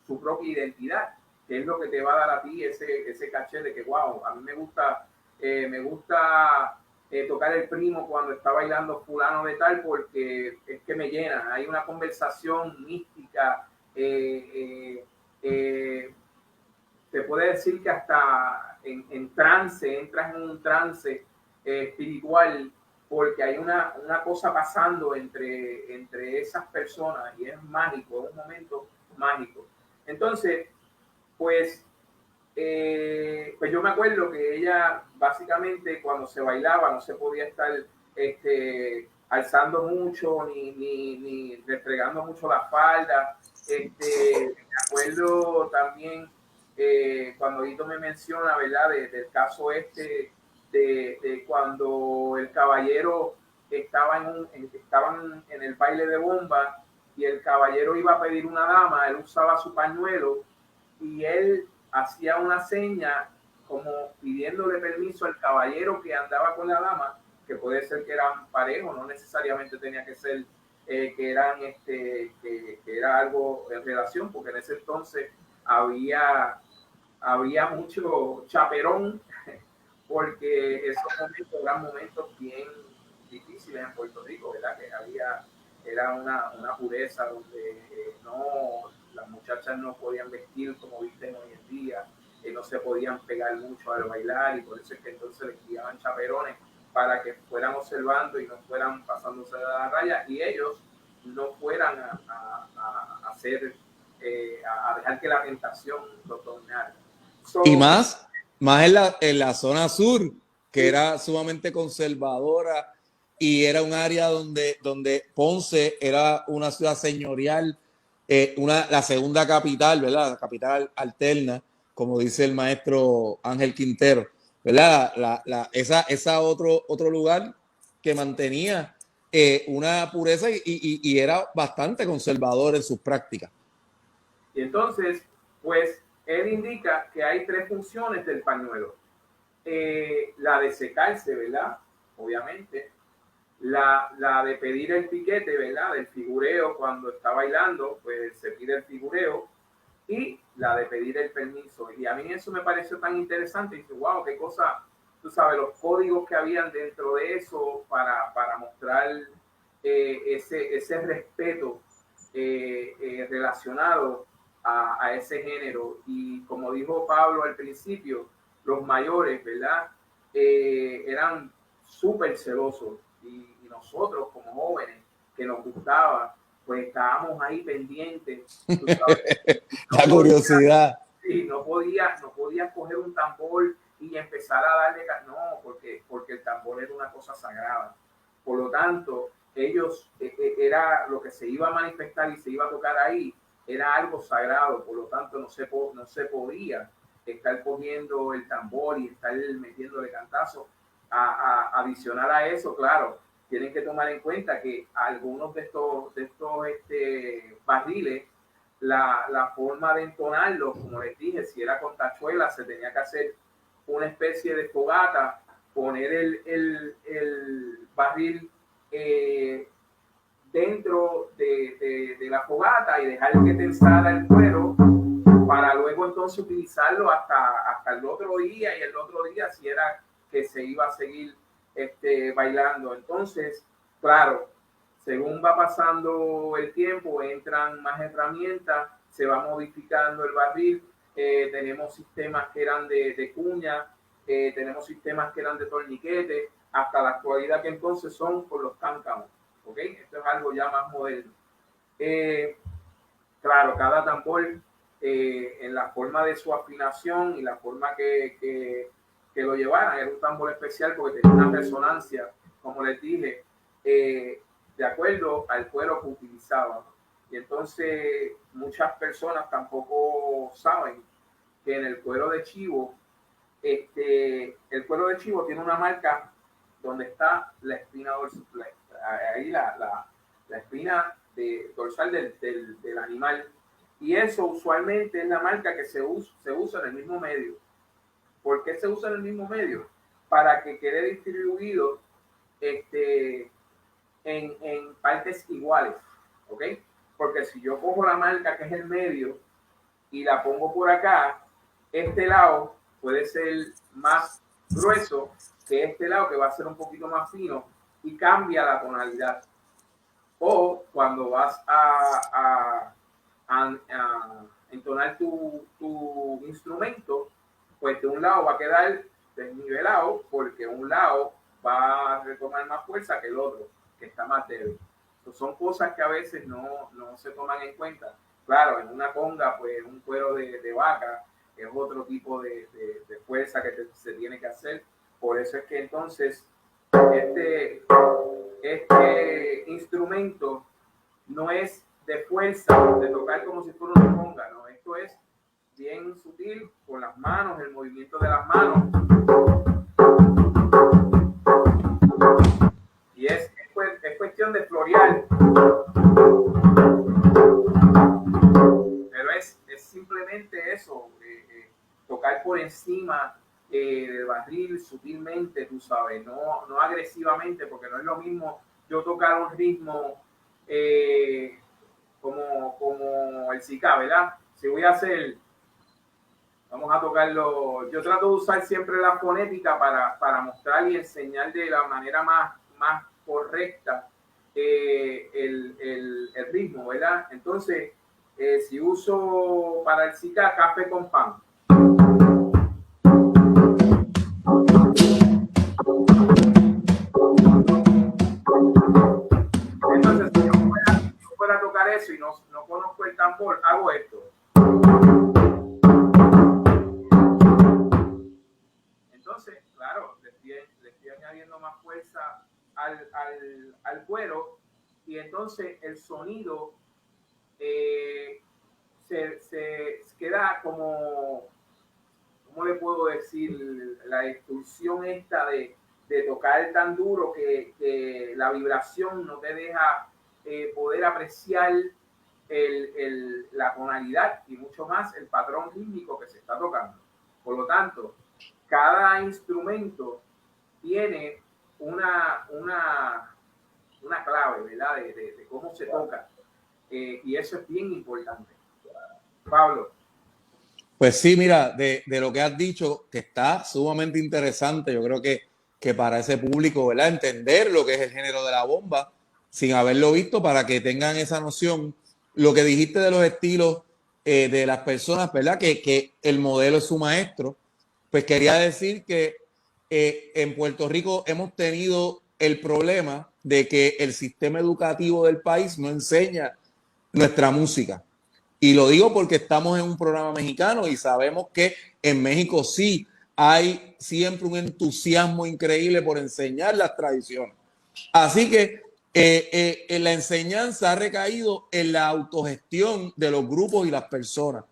su propia identidad, que es lo que te va a dar a ti ese caché de que, wow, a mí me gusta tocar el primo cuando está bailando fulano de tal, porque es que me llena, hay una conversación mística, te puede decir que hasta en trance, entras en un trance espiritual, porque hay una cosa pasando entre esas personas y es mágico, es un momento mágico. Entonces, pues yo me acuerdo que ella básicamente cuando se bailaba no se podía estar alzando mucho ni restregando mucho la falda. Me acuerdo también cuando Hito me menciona, ¿verdad? Del caso de cuando el caballero estaban en el baile de bomba y el caballero iba a pedir una dama, él usaba su pañuelo y él hacía una seña como pidiéndole permiso al caballero que andaba con la dama, que puede ser que eran parejos, no necesariamente tenía que ser que eran que era algo en relación, porque en ese entonces había mucho chaperón, porque esos momentos eran momentos bien difíciles en Puerto Rico, ¿verdad? Que era una pureza donde las muchachas no podían vestir como visten hoy en día, no se podían pegar mucho al bailar y por eso es que entonces les guiaban chaperones para que fueran observando y no fueran pasándose de la raya y ellos no fueran a hacer, a dejar que la tentación los dominara. Y más en la zona sur, que era sumamente conservadora y era un área donde Ponce era una ciudad señorial, la segunda capital, ¿verdad? La capital alterna, como dice el maestro Ángel Quintero, ¿verdad? Esa otro lugar que mantenía una pureza y era bastante conservador en sus prácticas. Y entonces, pues, él indica que hay tres funciones del pañuelo. La de secarse, ¿verdad? Obviamente. La de pedir el piquete, ¿verdad? Del figureo cuando está bailando, pues se pide el figureo. Y la de pedir el permiso. Y a mí eso me pareció tan interesante. Y dice, wow, qué cosa, tú sabes, los códigos que habían dentro de eso para mostrar ese respeto relacionado a ese género. Y como dijo Pablo al principio, los mayores, ¿verdad? Eran súper celosos y nosotros como jóvenes que nos gustaba, pues estábamos ahí pendientes. La curiosidad. Sí, no podía coger un tambor y empezar a darle, no, porque el tambor era una cosa sagrada. Por lo tanto, ellos, era lo que se iba a manifestar y se iba a tocar ahí, era algo sagrado, por lo tanto no se podía estar cogiendo el tambor y estar metiéndole cantazos. Adicional a eso, claro, tienen que tomar en cuenta que algunos de estos barriles, la forma de entonarlo, como les dije, si era con tachuela, se tenía que hacer una especie de fogata, poner el barril dentro de la fogata y dejar que tensara el cuero para luego entonces utilizarlo hasta el otro día, y el otro día si era que se iba a seguir bailando. Entonces, claro, según va pasando el tiempo, entran más herramientas, se va modificando el barril, tenemos sistemas que eran de cuña, tenemos sistemas que eran de torniquete, hasta la actualidad que entonces son con los cáncamos, ¿ok? Esto es algo ya más moderno. Claro, cada tambor, en la forma de su afinación y la forma que lo llevaran, era un tambor especial porque tenía una resonancia, como les dije, de acuerdo al cuero que utilizaban. Y entonces muchas personas tampoco saben que en el cuero de chivo, el cuero de chivo tiene una marca donde está la espina dorsal, ahí la espina dorsal del animal. Y eso usualmente es la marca que se usa en el mismo medio. ¿Por qué se usa en el mismo medio? Para que quede distribuido en partes iguales, ¿ok? Porque si yo cojo la marca que es el medio y la pongo por acá, este lado puede ser más grueso que este lado, que va a ser un poquito más fino, y cambia la tonalidad. O cuando vas a entonar tu instrumento, pues de un lado va a quedar desnivelado porque un lado va a retomar más fuerza que el otro, que está más débil. Entonces, son cosas que a veces no se toman en cuenta. Claro, en una conga, pues un cuero de vaca es otro tipo de fuerza que se tiene que hacer. Por eso es que entonces este instrumento no es de fuerza, de tocar como si fuera una conga, no, esto es bien sutil, con las manos, el movimiento de las manos. Y es cuestión de florear. Pero es simplemente eso, tocar por encima del barril sutilmente, tú sabes, no agresivamente, porque no es lo mismo yo tocar un ritmo como el Zika, ¿verdad? Si voy a hacer, vamos a tocarlo, yo trato de usar siempre la fonética para mostrar y enseñar de la manera más correcta el ritmo, ¿verdad? Entonces, si uso para el Zika café con pan, entonces si yo fuera a tocar eso y no conozco el tambor, hago esto. Entonces, claro, le estoy añadiendo más fuerza al cuero, y entonces el sonido se queda como, ¿cómo le puedo decir? La distorsión esta de tocar tan duro que la vibración no te deja poder apreciar la tonalidad y mucho más el patrón rítmico que se está tocando. Por lo tanto, cada instrumento tiene una clave, ¿verdad? De cómo se toca. Y eso es bien importante. Pablo. Pues sí, mira, de lo que has dicho, que está sumamente interesante, yo creo que para ese público, ¿verdad? Entender lo que es el género de la bomba, sin haberlo visto, para que tengan esa noción. Lo que dijiste de los estilos de las personas, ¿verdad? Que el modelo es su maestro. Pues quería decir que en Puerto Rico hemos tenido el problema de que el sistema educativo del país no enseña nuestra música. Y lo digo porque estamos en un programa mexicano y sabemos que en México sí hay siempre un entusiasmo increíble por enseñar las tradiciones. Así que la enseñanza ha recaído en la autogestión de los grupos y las personas.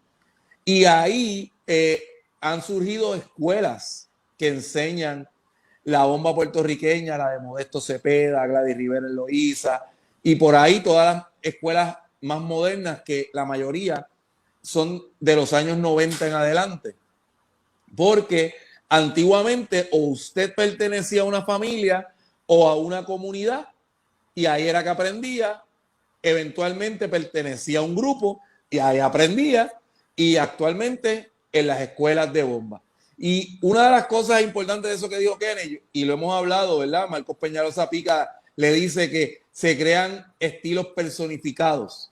Y ahí han surgido escuelas que enseñan la bomba puertorriqueña, la de Modesto Cepeda, Gladys Rivera en Loíza, y por ahí todas las escuelas más modernas, que la mayoría son de los años 90 en adelante. Porque antiguamente o usted pertenecía a una familia o a una comunidad y ahí era que aprendía, eventualmente pertenecía a un grupo y ahí aprendía, y actualmente en las escuelas de bomba. Y una de las cosas importantes de eso que dijo Kenneth, y lo hemos hablado, ¿verdad? Marcos Peñalosa Pica le dice que se crean estilos personificados,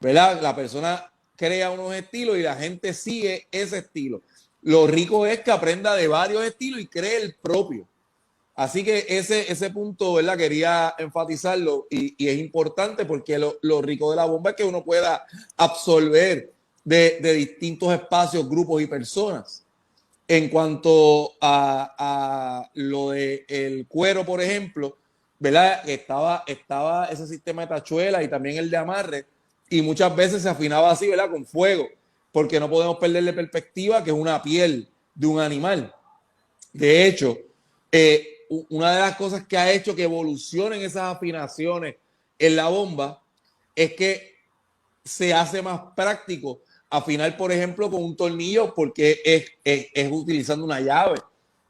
¿verdad? La persona crea unos estilos y la gente sigue ese estilo. Lo rico es que aprenda de varios estilos y cree el propio. Así que ese punto, ¿verdad? Quería enfatizarlo y es importante porque lo rico de la bomba es que uno pueda absorber de distintos espacios, grupos y personas. En cuanto a lo del cuero, por ejemplo, ¿verdad? Estaba ese sistema de tachuela y también el de amarre, y muchas veces se afinaba así, ¿verdad? Con fuego, porque no podemos perderle perspectiva que es una piel de un animal. De hecho, una de las cosas que ha hecho que evolucionen esas afinaciones en la bomba es que se hace más práctico afinar, por ejemplo, con un tornillo, porque es utilizando una llave.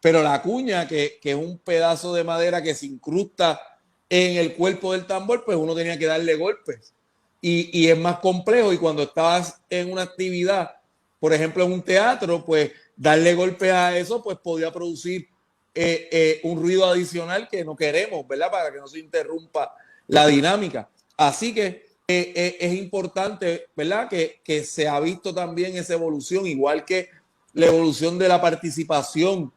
Pero la cuña, que es un pedazo de madera que se incrusta en el cuerpo del tambor, pues uno tenía que darle golpes. Y es más complejo. Y cuando estabas en una actividad, por ejemplo, en un teatro, pues darle golpes a eso, pues podía producir un ruido adicional que no queremos, ¿verdad? Para que no se interrumpa la dinámica. Así que es importante, ¿verdad? Que se ha visto también esa evolución, igual que la evolución de la participación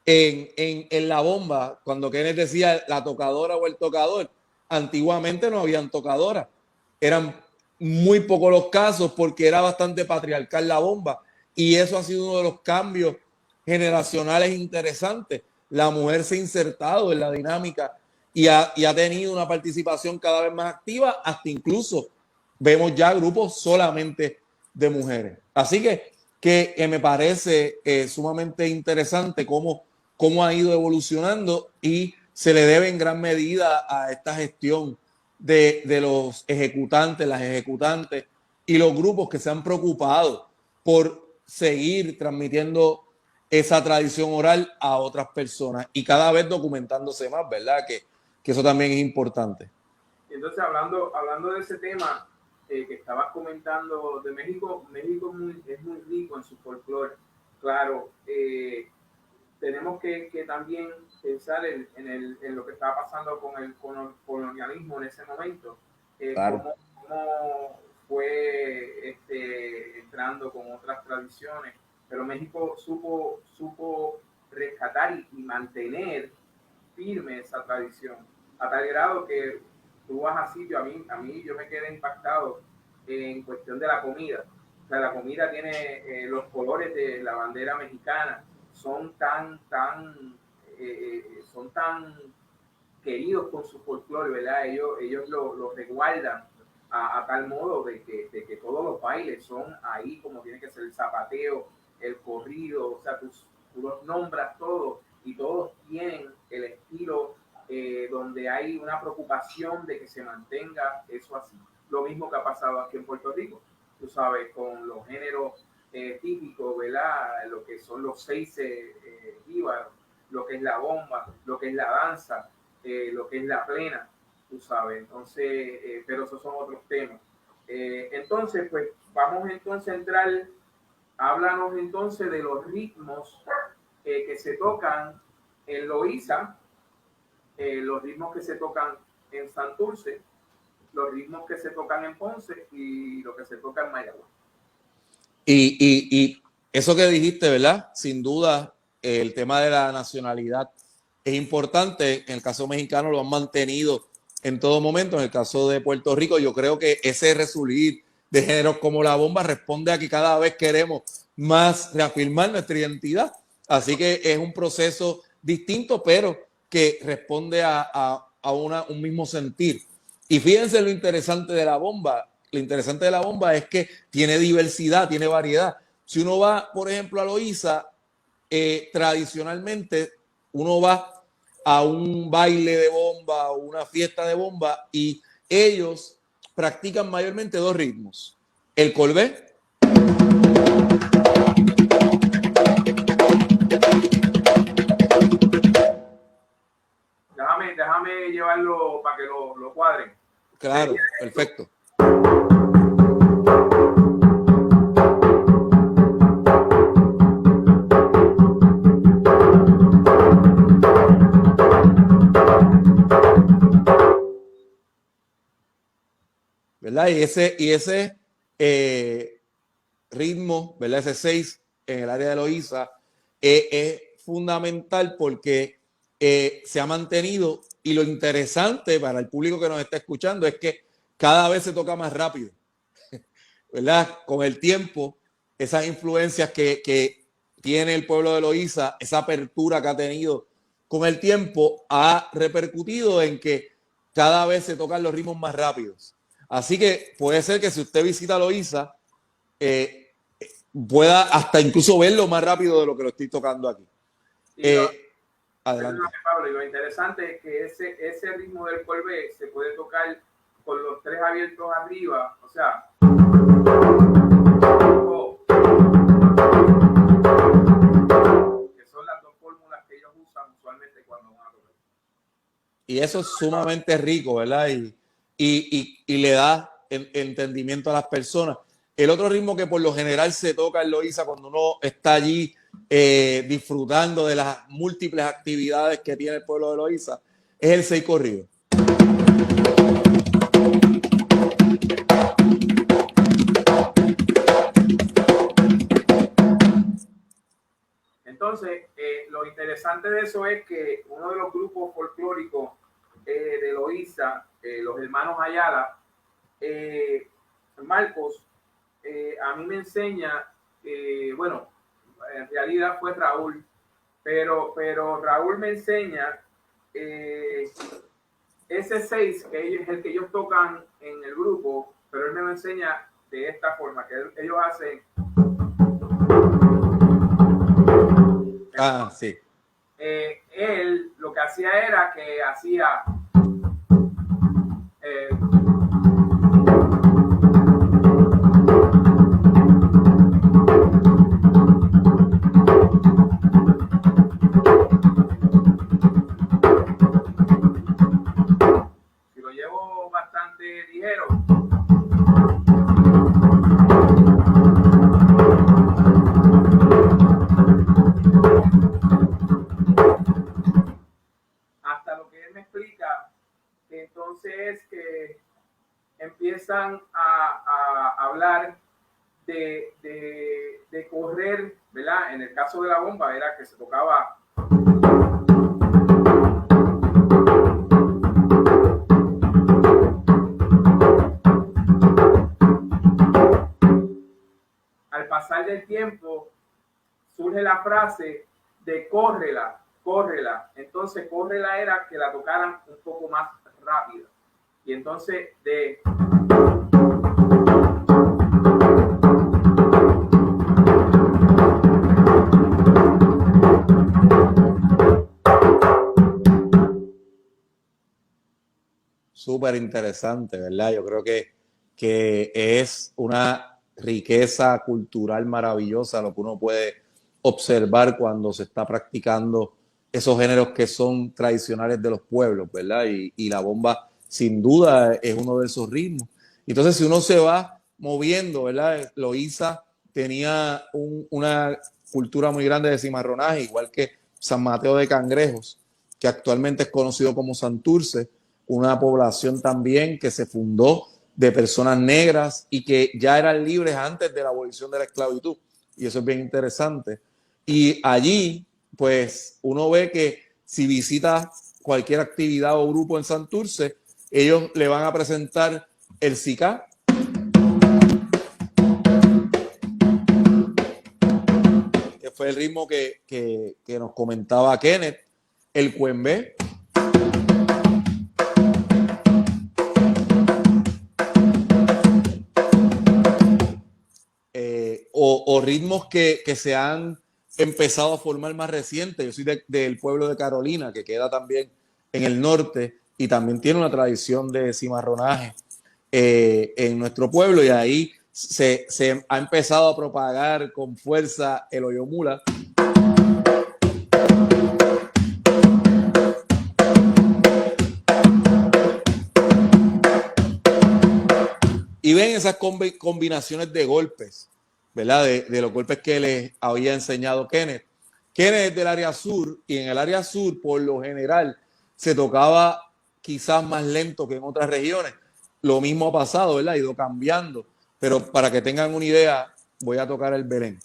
en la bomba. Cuando Kenneth decía la tocadora o el tocador, antiguamente no habían tocadoras. Eran muy pocos los casos porque era bastante patriarcal la bomba. Y eso ha sido uno de los cambios generacionales interesantes. La mujer se ha insertado en la dinámica y ha tenido una participación cada vez más activa, hasta incluso vemos ya grupos solamente de mujeres. Así que me parece sumamente interesante cómo ha ido evolucionando, y se le debe en gran medida a esta gestión de los ejecutantes, las ejecutantes y los grupos que se han preocupado por seguir transmitiendo esa tradición oral a otras personas y cada vez documentándose más, ¿verdad? Que eso también es importante. Entonces, hablando de ese tema que estabas comentando de México, México es muy rico en su folclore. Claro, tenemos que también pensar en lo que estaba pasando con el colonialismo en ese momento. Claro. Cómo fue entrando con otras tradiciones, pero México supo rescatar y mantener firme esa tradición, a tal grado que tú vas a sitio, a mí yo me quedé impactado en cuestión de la comida. O sea, la comida tiene los colores de la bandera mexicana, son tan queridos con su folclore, ¿verdad? Ellos lo resguardan a tal modo de que todos los bailes son ahí como tiene que ser el zapateo, el corrido, o sea, tú los nombras todos y todos tienen el estilo donde hay una preocupación de que se mantenga eso así. Lo mismo que ha pasado aquí en Puerto Rico, tú sabes, con los géneros típicos, ¿verdad? Lo que son los seis jíbaros, lo que es la bomba, lo que es la danza, lo que es la plena, tú sabes. Entonces, pero esos son otros temas. Entonces, pues vamos entonces a entrar, háblanos entonces de los ritmos que se tocan en Loíza, los ritmos que se tocan en Santurce, los ritmos que se tocan en Ponce y lo que se toca en Mayagüez. Y eso que dijiste, ¿verdad? Sin duda, el tema de la nacionalidad es importante. En el caso mexicano lo han mantenido en todo momento. En el caso de Puerto Rico, yo creo que ese resurgir de géneros como la bomba responde a que cada vez queremos más reafirmar nuestra identidad. Así que es un proceso distinto, pero que responde a un mismo sentir. Y fíjense lo interesante de la bomba. Lo interesante de la bomba es que tiene diversidad, tiene variedad. Si uno va, por ejemplo, a Loíza, tradicionalmente uno va a un baile de bomba o una fiesta de bomba y ellos practican mayormente dos ritmos. El corbé. Déjame llevarlo para que lo cuadren. Claro, perfecto. ¿Verdad? Y ese ritmo, ¿verdad? Ese 6 en el área de Loíza es fundamental porque se ha mantenido, y lo interesante para el público que nos está escuchando es que cada vez se toca más rápido, ¿verdad? Con el tiempo, esas influencias que tiene el pueblo de Loíza, esa apertura que ha tenido con el tiempo, ha repercutido en que cada vez se tocan los ritmos más rápidos. Así que puede ser que si usted visita Loíza, pueda hasta incluso verlo más rápido de lo que lo estoy tocando aquí. Adelante. Pablo, y lo interesante es que ese ritmo del corbé se puede tocar con los tres abiertos arriba, o sea, que son las dos fórmulas que ellos usan usualmente cuando van a tocar. Y eso es sumamente rico, ¿verdad? Y le da entendimiento a las personas. El otro ritmo que por lo general se toca en Loíza cuando uno está allí disfrutando de las múltiples actividades que tiene el pueblo de Loíza es el 6 corrido. Entonces, lo interesante de eso es que uno de los grupos folclóricos de Loíza, los hermanos Ayala, Marcos, a mí me enseña, bueno, en realidad fue Raúl, pero Raúl me enseña ese 6, que es el que ellos tocan en el grupo, pero él me lo enseña de esta forma, que ellos hacen. Sí. Él lo que hacía era que hacía si lo llevo bastante ligero, hasta lo que él me explica, que entonces que empiezan a hablar de correr, ¿verdad? En el caso de la bomba era que se tocaba al pasar del tiempo surge la frase de córrela, córrela. Entonces córrela era que la tocaran un poco más rápida. Y entonces de súper interesante, ¿verdad? Yo creo que es una riqueza cultural maravillosa lo que uno puede observar cuando se está practicando esos géneros que son tradicionales de los pueblos, ¿verdad? Y la bomba sin duda es uno de esos ritmos. Entonces, si uno se va moviendo, ¿verdad? Loíza tenía una cultura muy grande de cimarronaje, igual que San Mateo de Cangrejos, que actualmente es conocido como Santurce, una población también que se fundó de personas negras y que ya eran libres antes de la abolición de la esclavitud. Y eso es bien interesante. Y allí, pues, uno ve que si visita cualquier actividad o grupo en Santurce, ellos le van a presentar el sicá, fue el ritmo que nos comentaba Kenneth, el cuembé. O ritmos que se han empezado a formar más recientes. Yo soy del pueblo de Carolina, que queda también en el norte y también tiene una tradición de cimarronaje en nuestro pueblo, y ahí se ha empezado a propagar con fuerza el oyomula. Y ven esas combinaciones de golpes, ¿verdad? De los golpes que les había enseñado Kenneth. Kenneth es del área sur, y en el área sur, por lo general, se tocaba quizás más lento que en otras regiones. Lo mismo ha pasado, ¿verdad? Ha ido cambiando. Pero para que tengan una idea, voy a tocar el Belén.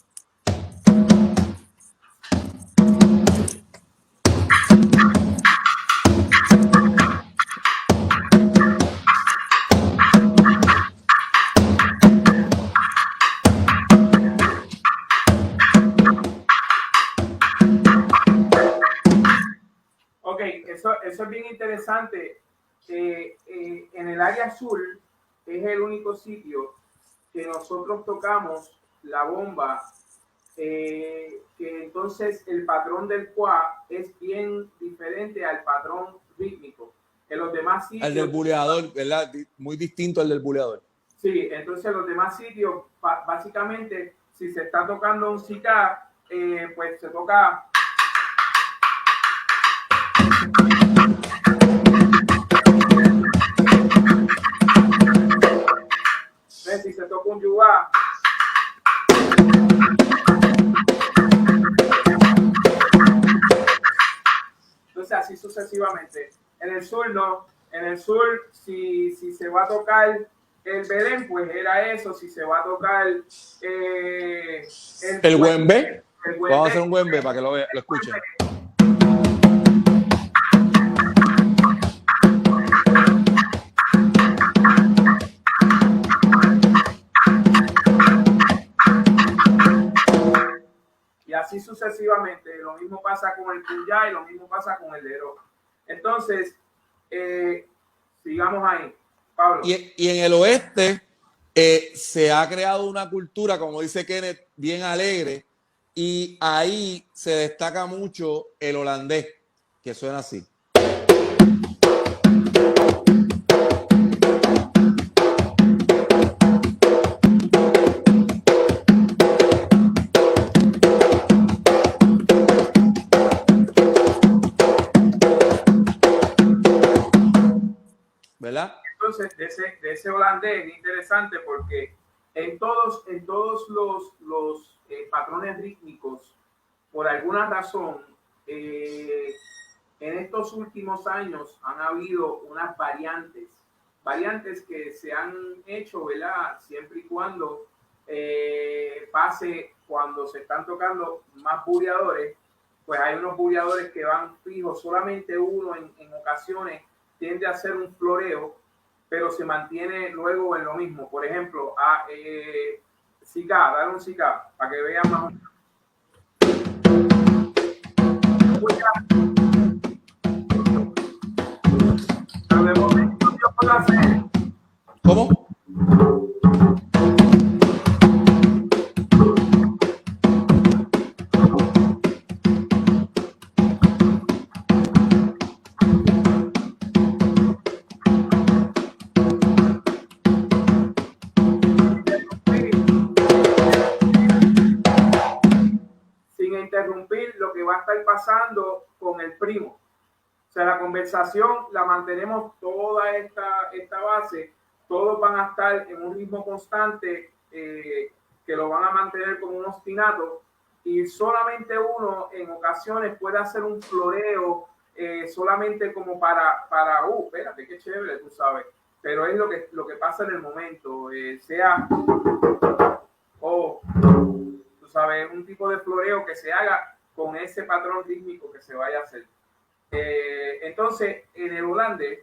Ok, eso es bien interesante. En el área sur es el único sitio que nosotros tocamos la bomba, que entonces el patrón del cuá es bien diferente al patrón rítmico. En los demás sitios... Al del buleador, ¿verdad? Muy distinto al del buleador. Sí, entonces los demás sitios, básicamente, si se está tocando un sicar, pues se toca... Si se toca un yugá, entonces así sucesivamente. En el sur no, en el sur si se va a tocar el Belén, pues era eso. Si se va a tocar el güembe, vamos a hacer un güembe para que lo escuchen. Y así sucesivamente. Lo mismo pasa con el cuyá y lo mismo pasa con el lero. Entonces, sigamos ahí, Pablo. Y en el oeste se ha creado una cultura, como dice Kenneth, bien alegre, y ahí se destaca mucho el holandés, que suena así. ¿Verdad? Entonces, de ese holandés es interesante porque en todos los patrones rítmicos, por alguna razón, en estos últimos años han habido unas variantes que se han hecho, ¿verdad? Siempre y cuando pase, cuando se están tocando más buleadores, pues hay unos buleadores que van fijos, solamente uno en ocasiones tiende a hacer un floreo, pero se mantiene luego en lo mismo. Por ejemplo, Zika, dale un Zika para que vean más o menos. Pero de momento yo puedo hacer. ¿Cómo? Interrumpir lo que va a estar pasando con el primo. O sea, la conversación la mantenemos toda esta base, todos van a estar en un ritmo constante que lo van a mantener como un ostinato, y solamente uno en ocasiones puede hacer un floreo solamente como para espérate, qué chévere, tú sabes, pero es lo que pasa en el momento, sea tú sabes, un tipo de floreo que se haga con ese patrón rítmico que se vaya a hacer. Entonces, en el holandés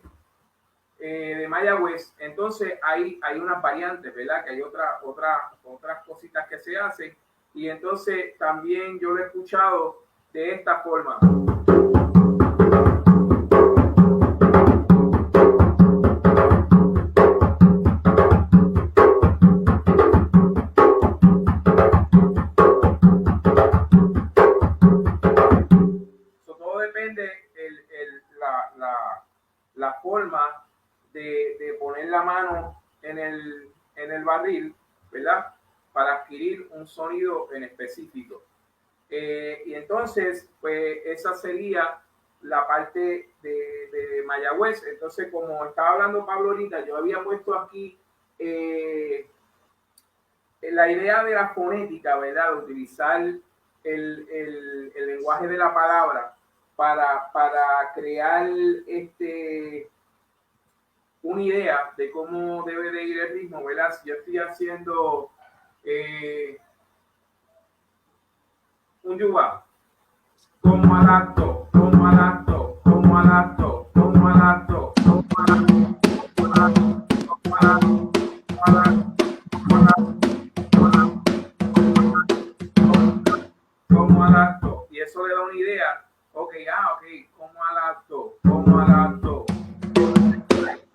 de Mayagüez, entonces hay unas variantes, ¿verdad? Que hay otras cositas que se hacen. Y entonces también yo lo he escuchado de esta forma. Todo depende la forma de poner la mano en el barril, ¿verdad? Para adquirir un sonido en específico. Y entonces, pues esa sería la parte de Mayagüez. Entonces, como estaba hablando Pablo ahorita, yo había puesto aquí la idea de la fonética, ¿verdad? De utilizar el lenguaje de la palabra para crear una idea de cómo debe de ir el ritmo, ¿verdad? Si yo estoy haciendo un yuba, como adapto, como adapto, como adapto, como adapto, como adapto, como adapto, como adapto, como adapto, como adapto, y eso le da una idea. Ok, como adapto, como adapto.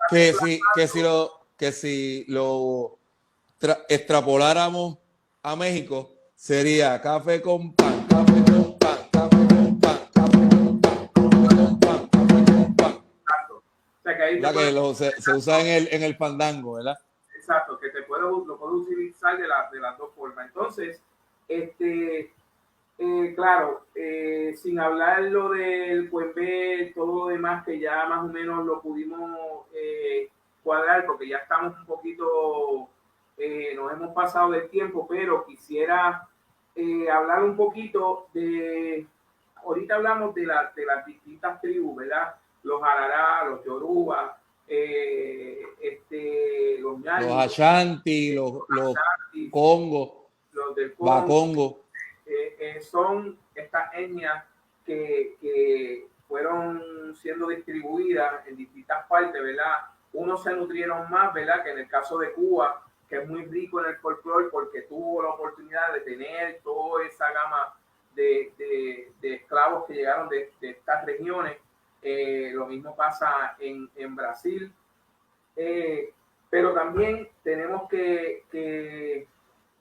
Que si lo extrapoláramos a México, sería café con pan, café con pan, café con pan, café con pan, café con pan, café con pan. Exacto. O sea, que ahí se usa en el fandango, ¿verdad? Exacto, que lo puedo utilizar de las dos formas. Entonces, claro, sin hablar lo del cuembé, todo lo demás que ya más o menos lo pudimos cuadrar, porque ya estamos un poquito, nos hemos pasado del tiempo, pero quisiera hablar un poquito ahorita hablamos de las distintas tribus, ¿verdad? Los Arará, los Yoruba, los Ñani, los Ashanti, los Congo, los del Bakongo. Son estas etnias que fueron siendo distribuidas en distintas partes, ¿verdad? Unos se nutrieron más, ¿verdad? Que en el caso de Cuba, que es muy rico en el folclore porque tuvo la oportunidad de tener toda esa gama de esclavos que llegaron de estas regiones. Lo mismo pasa en Brasil. Pero también tenemos que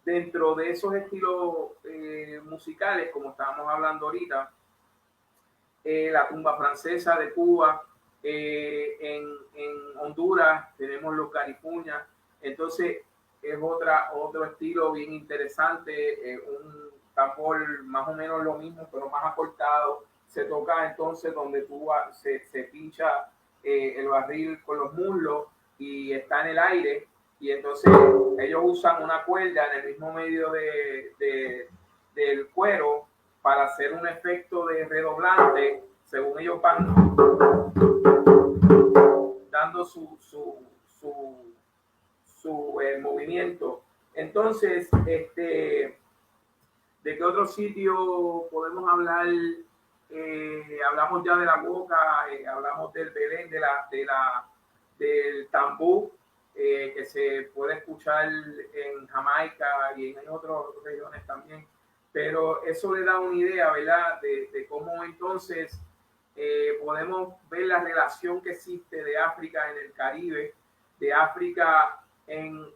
dentro de esos estilos musicales, como estábamos hablando ahorita, la tumba francesa de Cuba, en Honduras tenemos los carifuñas. Entonces es otro estilo bien interesante, un tambor más o menos lo mismo, pero más acortado. Se toca entonces donde se pincha el barril con los muslos y está en el aire. Y entonces ellos usan una cuerda en el mismo medio del cuero para hacer un efecto de redoblante, según ellos van dando su movimiento. Entonces, ¿de qué otro sitio podemos hablar? Hablamos ya de la boca, hablamos del Belén, del tambú, que se puede escuchar en Jamaica y en otras regiones también, pero eso le da una idea, ¿verdad?, de cómo entonces podemos ver la relación que existe de África en el Caribe, de África en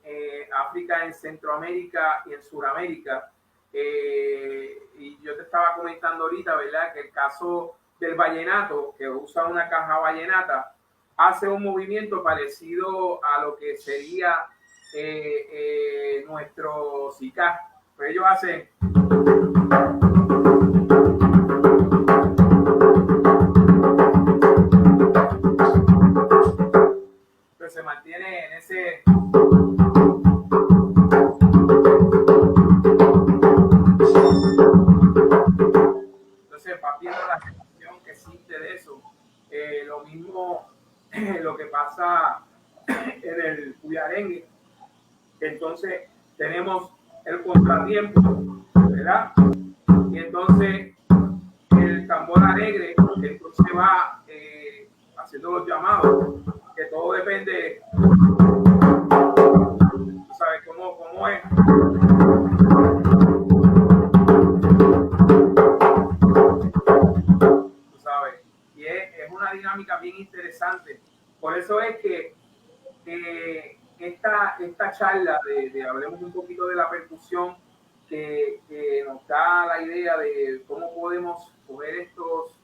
Centroamérica y en Sudamérica. Y yo te estaba comentando ahorita, ¿verdad?, que el caso del vallenato, que usa una caja vallenata, hace un movimiento parecido a lo que sería nuestro sicar. Pues ellos hacen... Pues se mantiene en ese... Entonces va viendo la relación que existe de eso. Lo mismo lo que pasa en el cuyarengue. Entonces tenemos el contratiempo, ¿verdad? Y entonces el tambor alegre, que entonces va haciendo los llamados, que todo depende, ¿tú sabes cómo es? Por eso es que esta charla hablemos un poquito de la percusión que nos da la idea de cómo podemos coger estos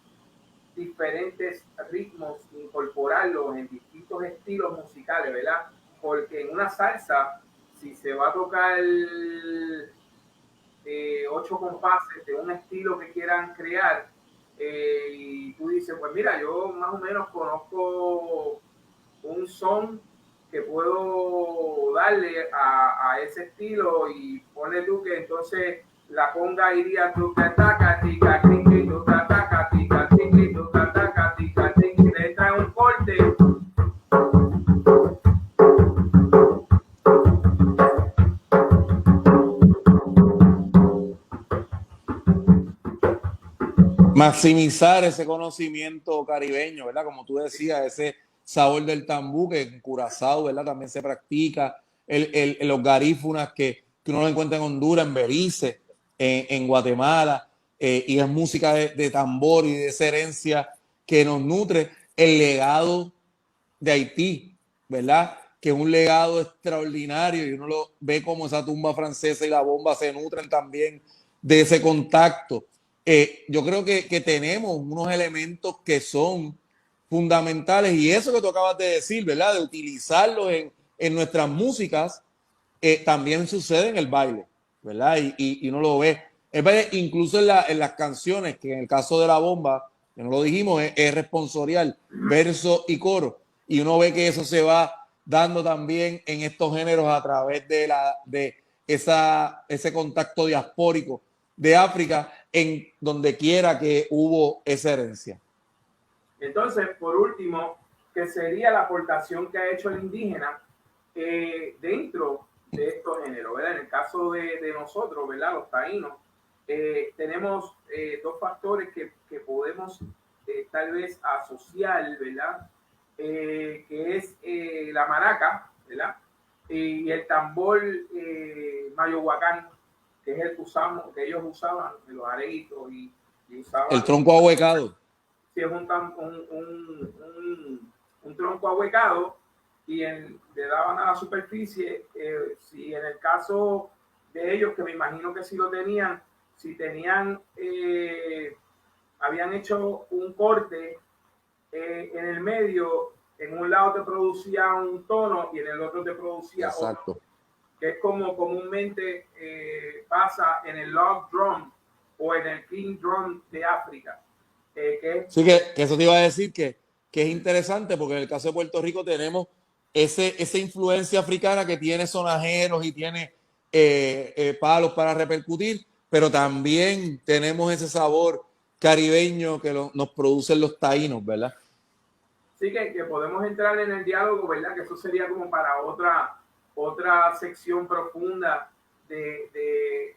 diferentes ritmos, incorporarlos en distintos estilos musicales, ¿verdad? Porque en una salsa, si se va a tocar 8 compases de un estilo que quieran crear, y tú dices, pues mira, yo más o menos conozco un son que puedo darle a ese estilo y ponle tú que entonces la conga iría tu taca tica tica tu taca tica tica tu taca tica tica y le entra un corte. Maximizar ese conocimiento caribeño, ¿verdad? Como tú decías, ese sabor del tambú que en Curazao, ¿verdad? También se practica, los garífunas que uno lo encuentra en Honduras, en Belice, en Guatemala, y es música de tambor y de esa herencia que nos nutre. El legado de Haití, ¿verdad? Que es un legado extraordinario y uno lo ve como esa tumba francesa y la bomba se nutren también de ese contacto. Yo creo que tenemos unos elementos que son fundamentales y eso que tú acabas de decir, ¿verdad? De utilizarlos en nuestras músicas, también sucede en el baile, ¿verdad? Y uno lo ve. El baile, incluso en las canciones, que en el caso de la bomba, que no lo dijimos, es responsorial, verso y coro. Y uno ve que eso se va dando también en estos géneros a través de ese contacto diaspórico de África en donde quiera que hubo esa herencia. Entonces, por último, que sería la aportación que ha hecho el indígena dentro de estos géneros, ¿verdad? En el caso de nosotros, ¿verdad? Los taínos, tenemos dos factores que podemos tal vez asociar, ¿verdad? Que es la maraca, ¿verdad? Y el tambor mayohuacán, que es el que usamos, que ellos usaban en los areitos y usaban. El tronco ahuecado. Si es un tronco ahuecado y le daban a la superficie, si en el caso de ellos, que me imagino que sí lo tenían, si tenían, habían hecho un corte en el medio, en un lado te producía un tono y en el otro te producía Exacto. otro, que es como comúnmente pasa en el log drum o en el king drum de África. Sí, que eso te iba a decir que es interesante porque en el caso de Puerto Rico tenemos esa influencia africana que tiene sonajeros y tiene palos para repercutir, pero también tenemos ese sabor caribeño que nos producen los taínos, ¿verdad? Sí, que podemos entrar en el diálogo, ¿verdad? Que eso sería como para otra sección profunda de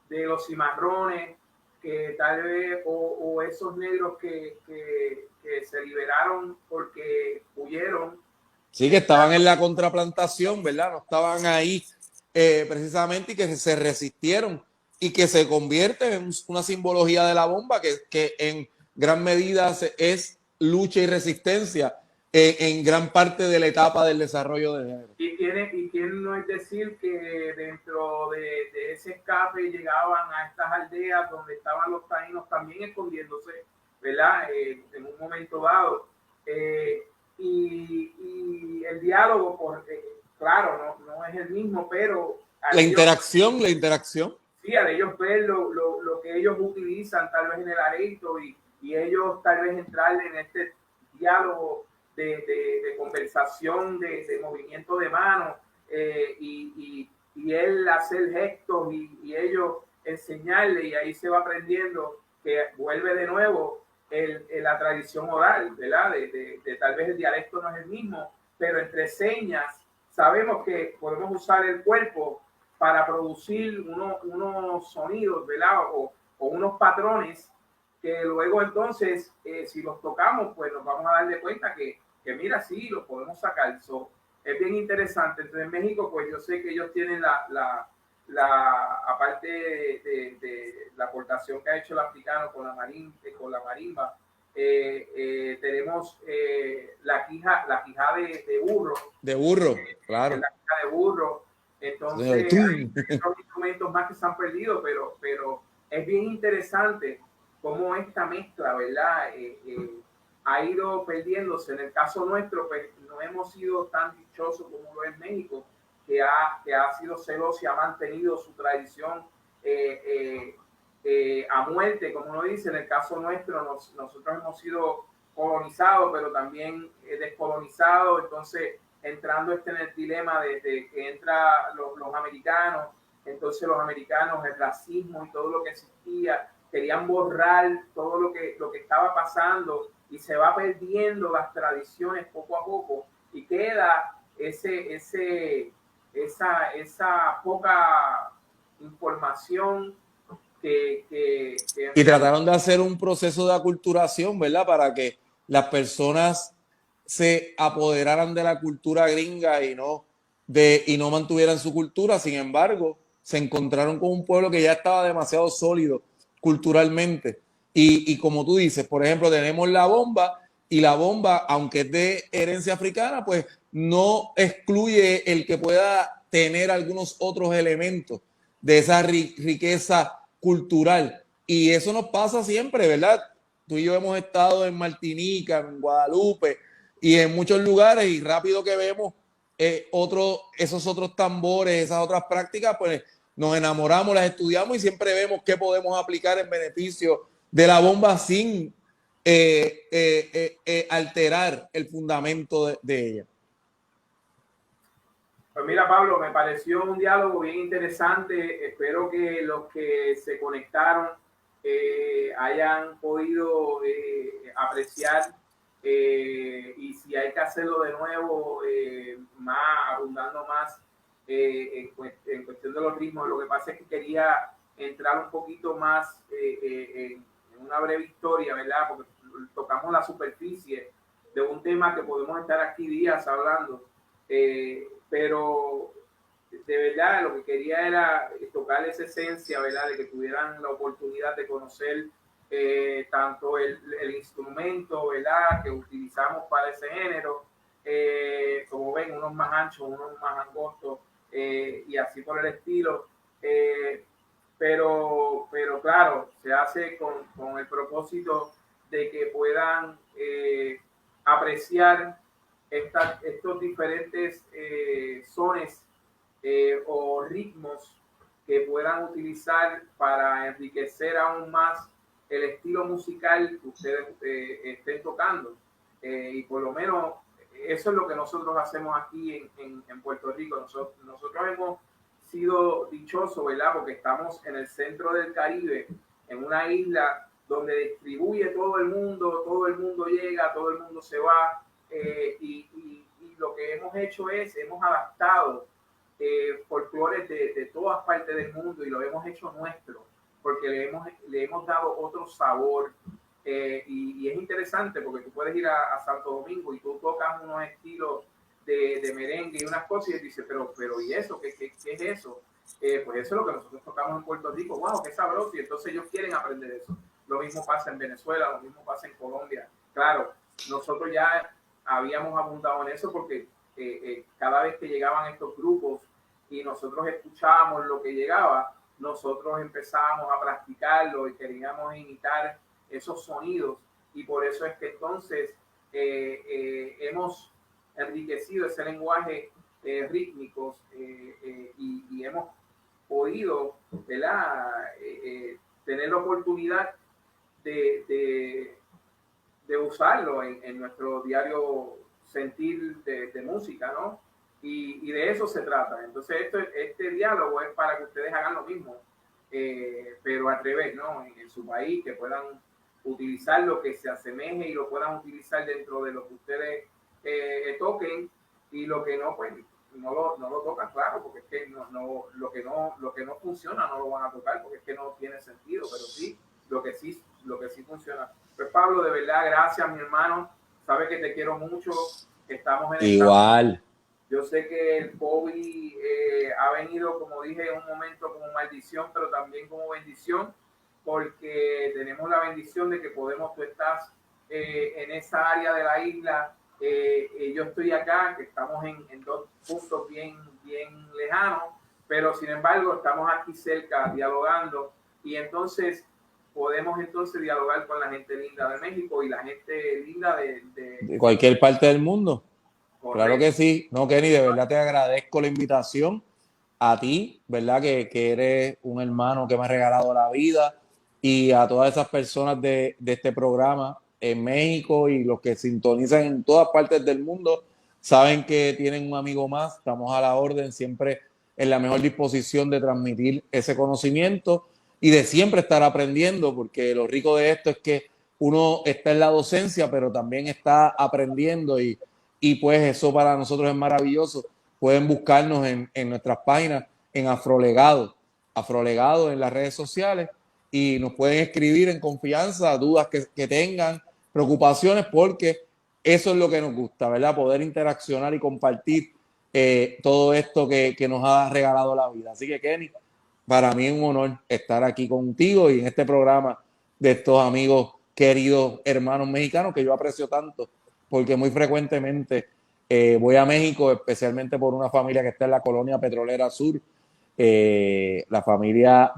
los cimarrones, que tal vez, o esos negros que se liberaron porque huyeron. Sí, que estaban en la contraplantación, ¿verdad? No estaban ahí precisamente y que se resistieron y que se convierte en una simbología de la bomba que en gran medida es lucha y resistencia en gran parte de la etapa del desarrollo del género. Y quién no es decir que dentro de ese escape llegaban a estas aldeas donde estaban los taínos también escondiéndose, ¿verdad? En un momento dado. Y el diálogo, claro, no es el mismo, pero... La interacción. Sí, al ellos ver lo que ellos utilizan tal vez en el areito y ellos tal vez entrar en este diálogo de conversación, de movimiento de manos, y él hacer gestos y ellos enseñarle, y ahí se va aprendiendo que vuelve de nuevo la tradición oral, ¿verdad? De tal vez el dialecto no es el mismo, pero entre señas sabemos que podemos usar el cuerpo para producir unos sonidos, ¿verdad? O unos patrones que luego entonces, si los tocamos, pues nos vamos a dar de cuenta que mira, sí, los podemos sacar. Es bien interesante. Entonces en México, pues yo sé que ellos tienen aparte de la aportación que ha hecho el africano con la marimba, tenemos la quija de burro. De burro, claro. La quija de burro. Entonces, hay otros instrumentos más que se han perdido, pero es bien interesante cómo esta mezcla, ¿verdad? Ha ido perdiéndose. En el caso nuestro, pues no hemos sido tan dichosos como lo es México, que ha sido celoso y ha mantenido su tradición a muerte, como uno dice. En el caso nuestro, nosotros hemos sido colonizados, pero también descolonizados. Entonces, entrando en el dilema de que entra los americanos, entonces los americanos, el racismo y todo lo que existía, querían borrar todo lo que estaba pasando y se va perdiendo las tradiciones poco a poco y queda esa poca información y trataron de hacer un proceso de aculturación, ¿verdad? Para que las personas se apoderaran de la cultura gringa y no mantuvieran su cultura. Sin embargo, se encontraron con un pueblo que ya estaba demasiado sólido culturalmente. Y como tú dices, por ejemplo, tenemos la bomba, y la bomba, aunque es de herencia africana, pues no excluye el que pueda tener algunos otros elementos de esa riqueza cultural. Y eso nos pasa siempre, ¿verdad? Tú y yo hemos estado en Martinica, en Guadalupe y en muchos lugares, y rápido que vemos esos otros tambores, esas otras prácticas, pues nos enamoramos, las estudiamos y siempre vemos qué podemos aplicar en beneficio de la bomba sin alterar el fundamento de ella. Pues mira, Pablo, me pareció un diálogo bien interesante. Espero que los que se conectaron hayan podido apreciar, y si hay que hacerlo de nuevo, abundando más en cuestión de los ritmos. Lo que pasa es que quería entrar un poquito más en una breve historia, ¿verdad? Porque tocamos la superficie de un tema que podemos estar aquí días hablando. Pero de verdad lo que quería era tocar esa esencia, ¿verdad? De que tuvieran la oportunidad de conocer tanto el instrumento, ¿verdad? Que utilizamos para ese género, como ven, unos más anchos, unos más angostos, y así por el estilo. Pero claro, se hace con el propósito de que puedan apreciar estos diferentes sones o ritmos que puedan utilizar para enriquecer aún más el estilo musical que ustedes estén tocando. Y por lo menos eso es lo que nosotros hacemos aquí en Puerto Rico. Nosotros hemos sido dichosos, ¿verdad? Porque estamos en el centro del Caribe, en una isla donde distribuye todo el mundo llega, todo el mundo se va. Y lo que hemos hecho es, hemos adaptado folclores de todas partes del mundo y lo hemos hecho nuestro, porque le hemos dado otro sabor. Y es interesante porque tú puedes ir a Santo Domingo y tú tocas unos estilos de merengue y unas cosas y dices, pero ¿y eso? ¿Qué es eso? Pues eso es lo que nosotros tocamos en Puerto Rico. ¡Wow, qué sabroso! Y entonces ellos quieren aprender eso. Lo mismo pasa en Venezuela, lo mismo pasa en Colombia. Claro, nosotros ya habíamos abundado en eso porque cada vez que llegaban estos grupos y nosotros escuchábamos lo que llegaba, nosotros empezábamos a practicarlo y queríamos imitar esos sonidos, y por eso es que entonces hemos enriquecido ese lenguaje rítmicos, y hemos podido, ¿verdad? Tener la oportunidad de usarlo en nuestro diario sentir de música, ¿no? Y de eso se trata. Entonces, este diálogo es para que ustedes hagan lo mismo, pero al revés, ¿no? En su país, que puedan utilizar lo que se asemeje y lo puedan utilizar dentro de lo que ustedes toquen, y lo que no, pues no lo tocan, claro, porque es que lo que no funciona no lo van a tocar, porque es que no tiene sentido, pero sí lo que sí funciona. Pues Pablo, de verdad, gracias, mi hermano. Sabes que te quiero mucho. Estamos en igual. Yo sé que el COVID ha venido, como dije, en un momento como maldición, pero también como bendición, porque tenemos la bendición de que tú estás en esa área de la isla. Yo estoy acá, que estamos en dos puntos bien lejanos, pero sin embargo estamos aquí cerca dialogando, y entonces podemos entonces dialogar con la gente linda de México y la gente linda De cualquier parte del mundo. Claro que correcto. sí. No, Kenny, de verdad te agradezco la invitación a ti, ¿verdad? Que eres un hermano que me ha regalado la vida, y a todas esas personas de este programa en México y los que sintonizan en todas partes del mundo, saben que tienen un amigo más. Estamos a la orden, siempre en la mejor disposición de transmitir ese conocimiento y de siempre estar aprendiendo, porque lo rico de esto es que uno está en la docencia, pero también está aprendiendo, y pues eso para nosotros es maravilloso. Pueden buscarnos en nuestras páginas, en Afrolegado en las redes sociales, y nos pueden escribir en confianza, dudas que tengan, preocupaciones, porque eso es lo que nos gusta, ¿verdad? Poder interaccionar y compartir todo esto que nos ha regalado la vida. Así que, Kenny, para mí es un honor estar aquí contigo y en este programa de estos amigos, queridos hermanos mexicanos, que yo aprecio tanto, porque muy frecuentemente voy a México, especialmente por una familia que está en la colonia petrolera sur, la familia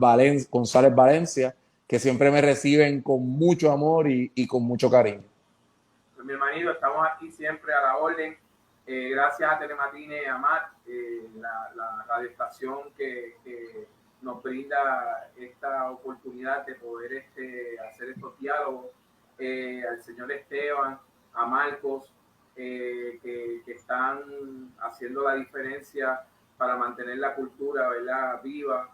González Valencia, que siempre me reciben con mucho amor y con mucho cariño. Pues, mi hermanito, estamos aquí siempre a la orden. Gracias a Telematine, a Matt, la radioestación que nos brinda esta oportunidad de poder hacer estos diálogos, al señor Esteban, a Marcos, que están haciendo la diferencia para mantener la cultura, ¿verdad?, viva,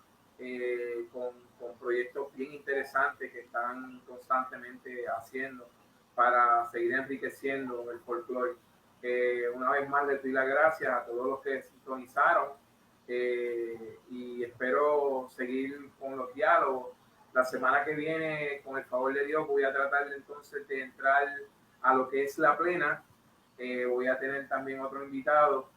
con proyectos bien interesantes que están constantemente haciendo para seguir enriqueciendo el folclore. Una vez más les doy las gracias a todos los que sintonizaron, y espero seguir con los diálogos. La semana que viene, con el favor de Dios, voy a tratar entonces de entrar a lo que es la plena. Voy a tener también otro invitado,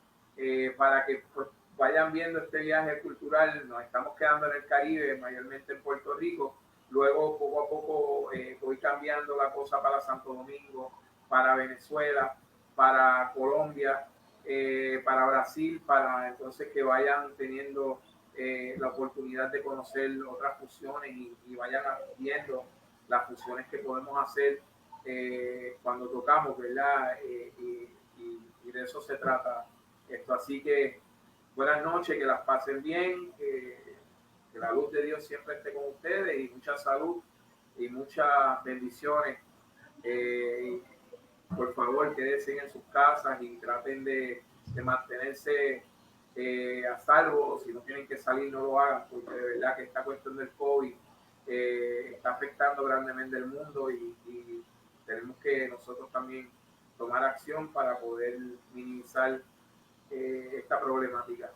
para que pues vayan viendo este viaje cultural. Nos estamos quedando en el Caribe, mayormente en Puerto Rico. Luego, poco a poco, voy cambiando la cosa para Santo Domingo, para Venezuela, para Colombia, para Brasil, para entonces que vayan teniendo la oportunidad de conocer otras fusiones, y vayan viendo las fusiones que podemos hacer cuando tocamos, ¿verdad? Y de eso se trata esto. Así que buenas noches, que las pasen bien, que la luz de Dios siempre esté con ustedes, y mucha salud y muchas bendiciones. Por favor, quédense en sus casas y traten de mantenerse a salvo. Si no tienen que salir, no lo hagan, porque de verdad que esta cuestión del COVID está afectando grandemente el mundo, y tenemos que nosotros también tomar acción para poder minimizar esta problemática.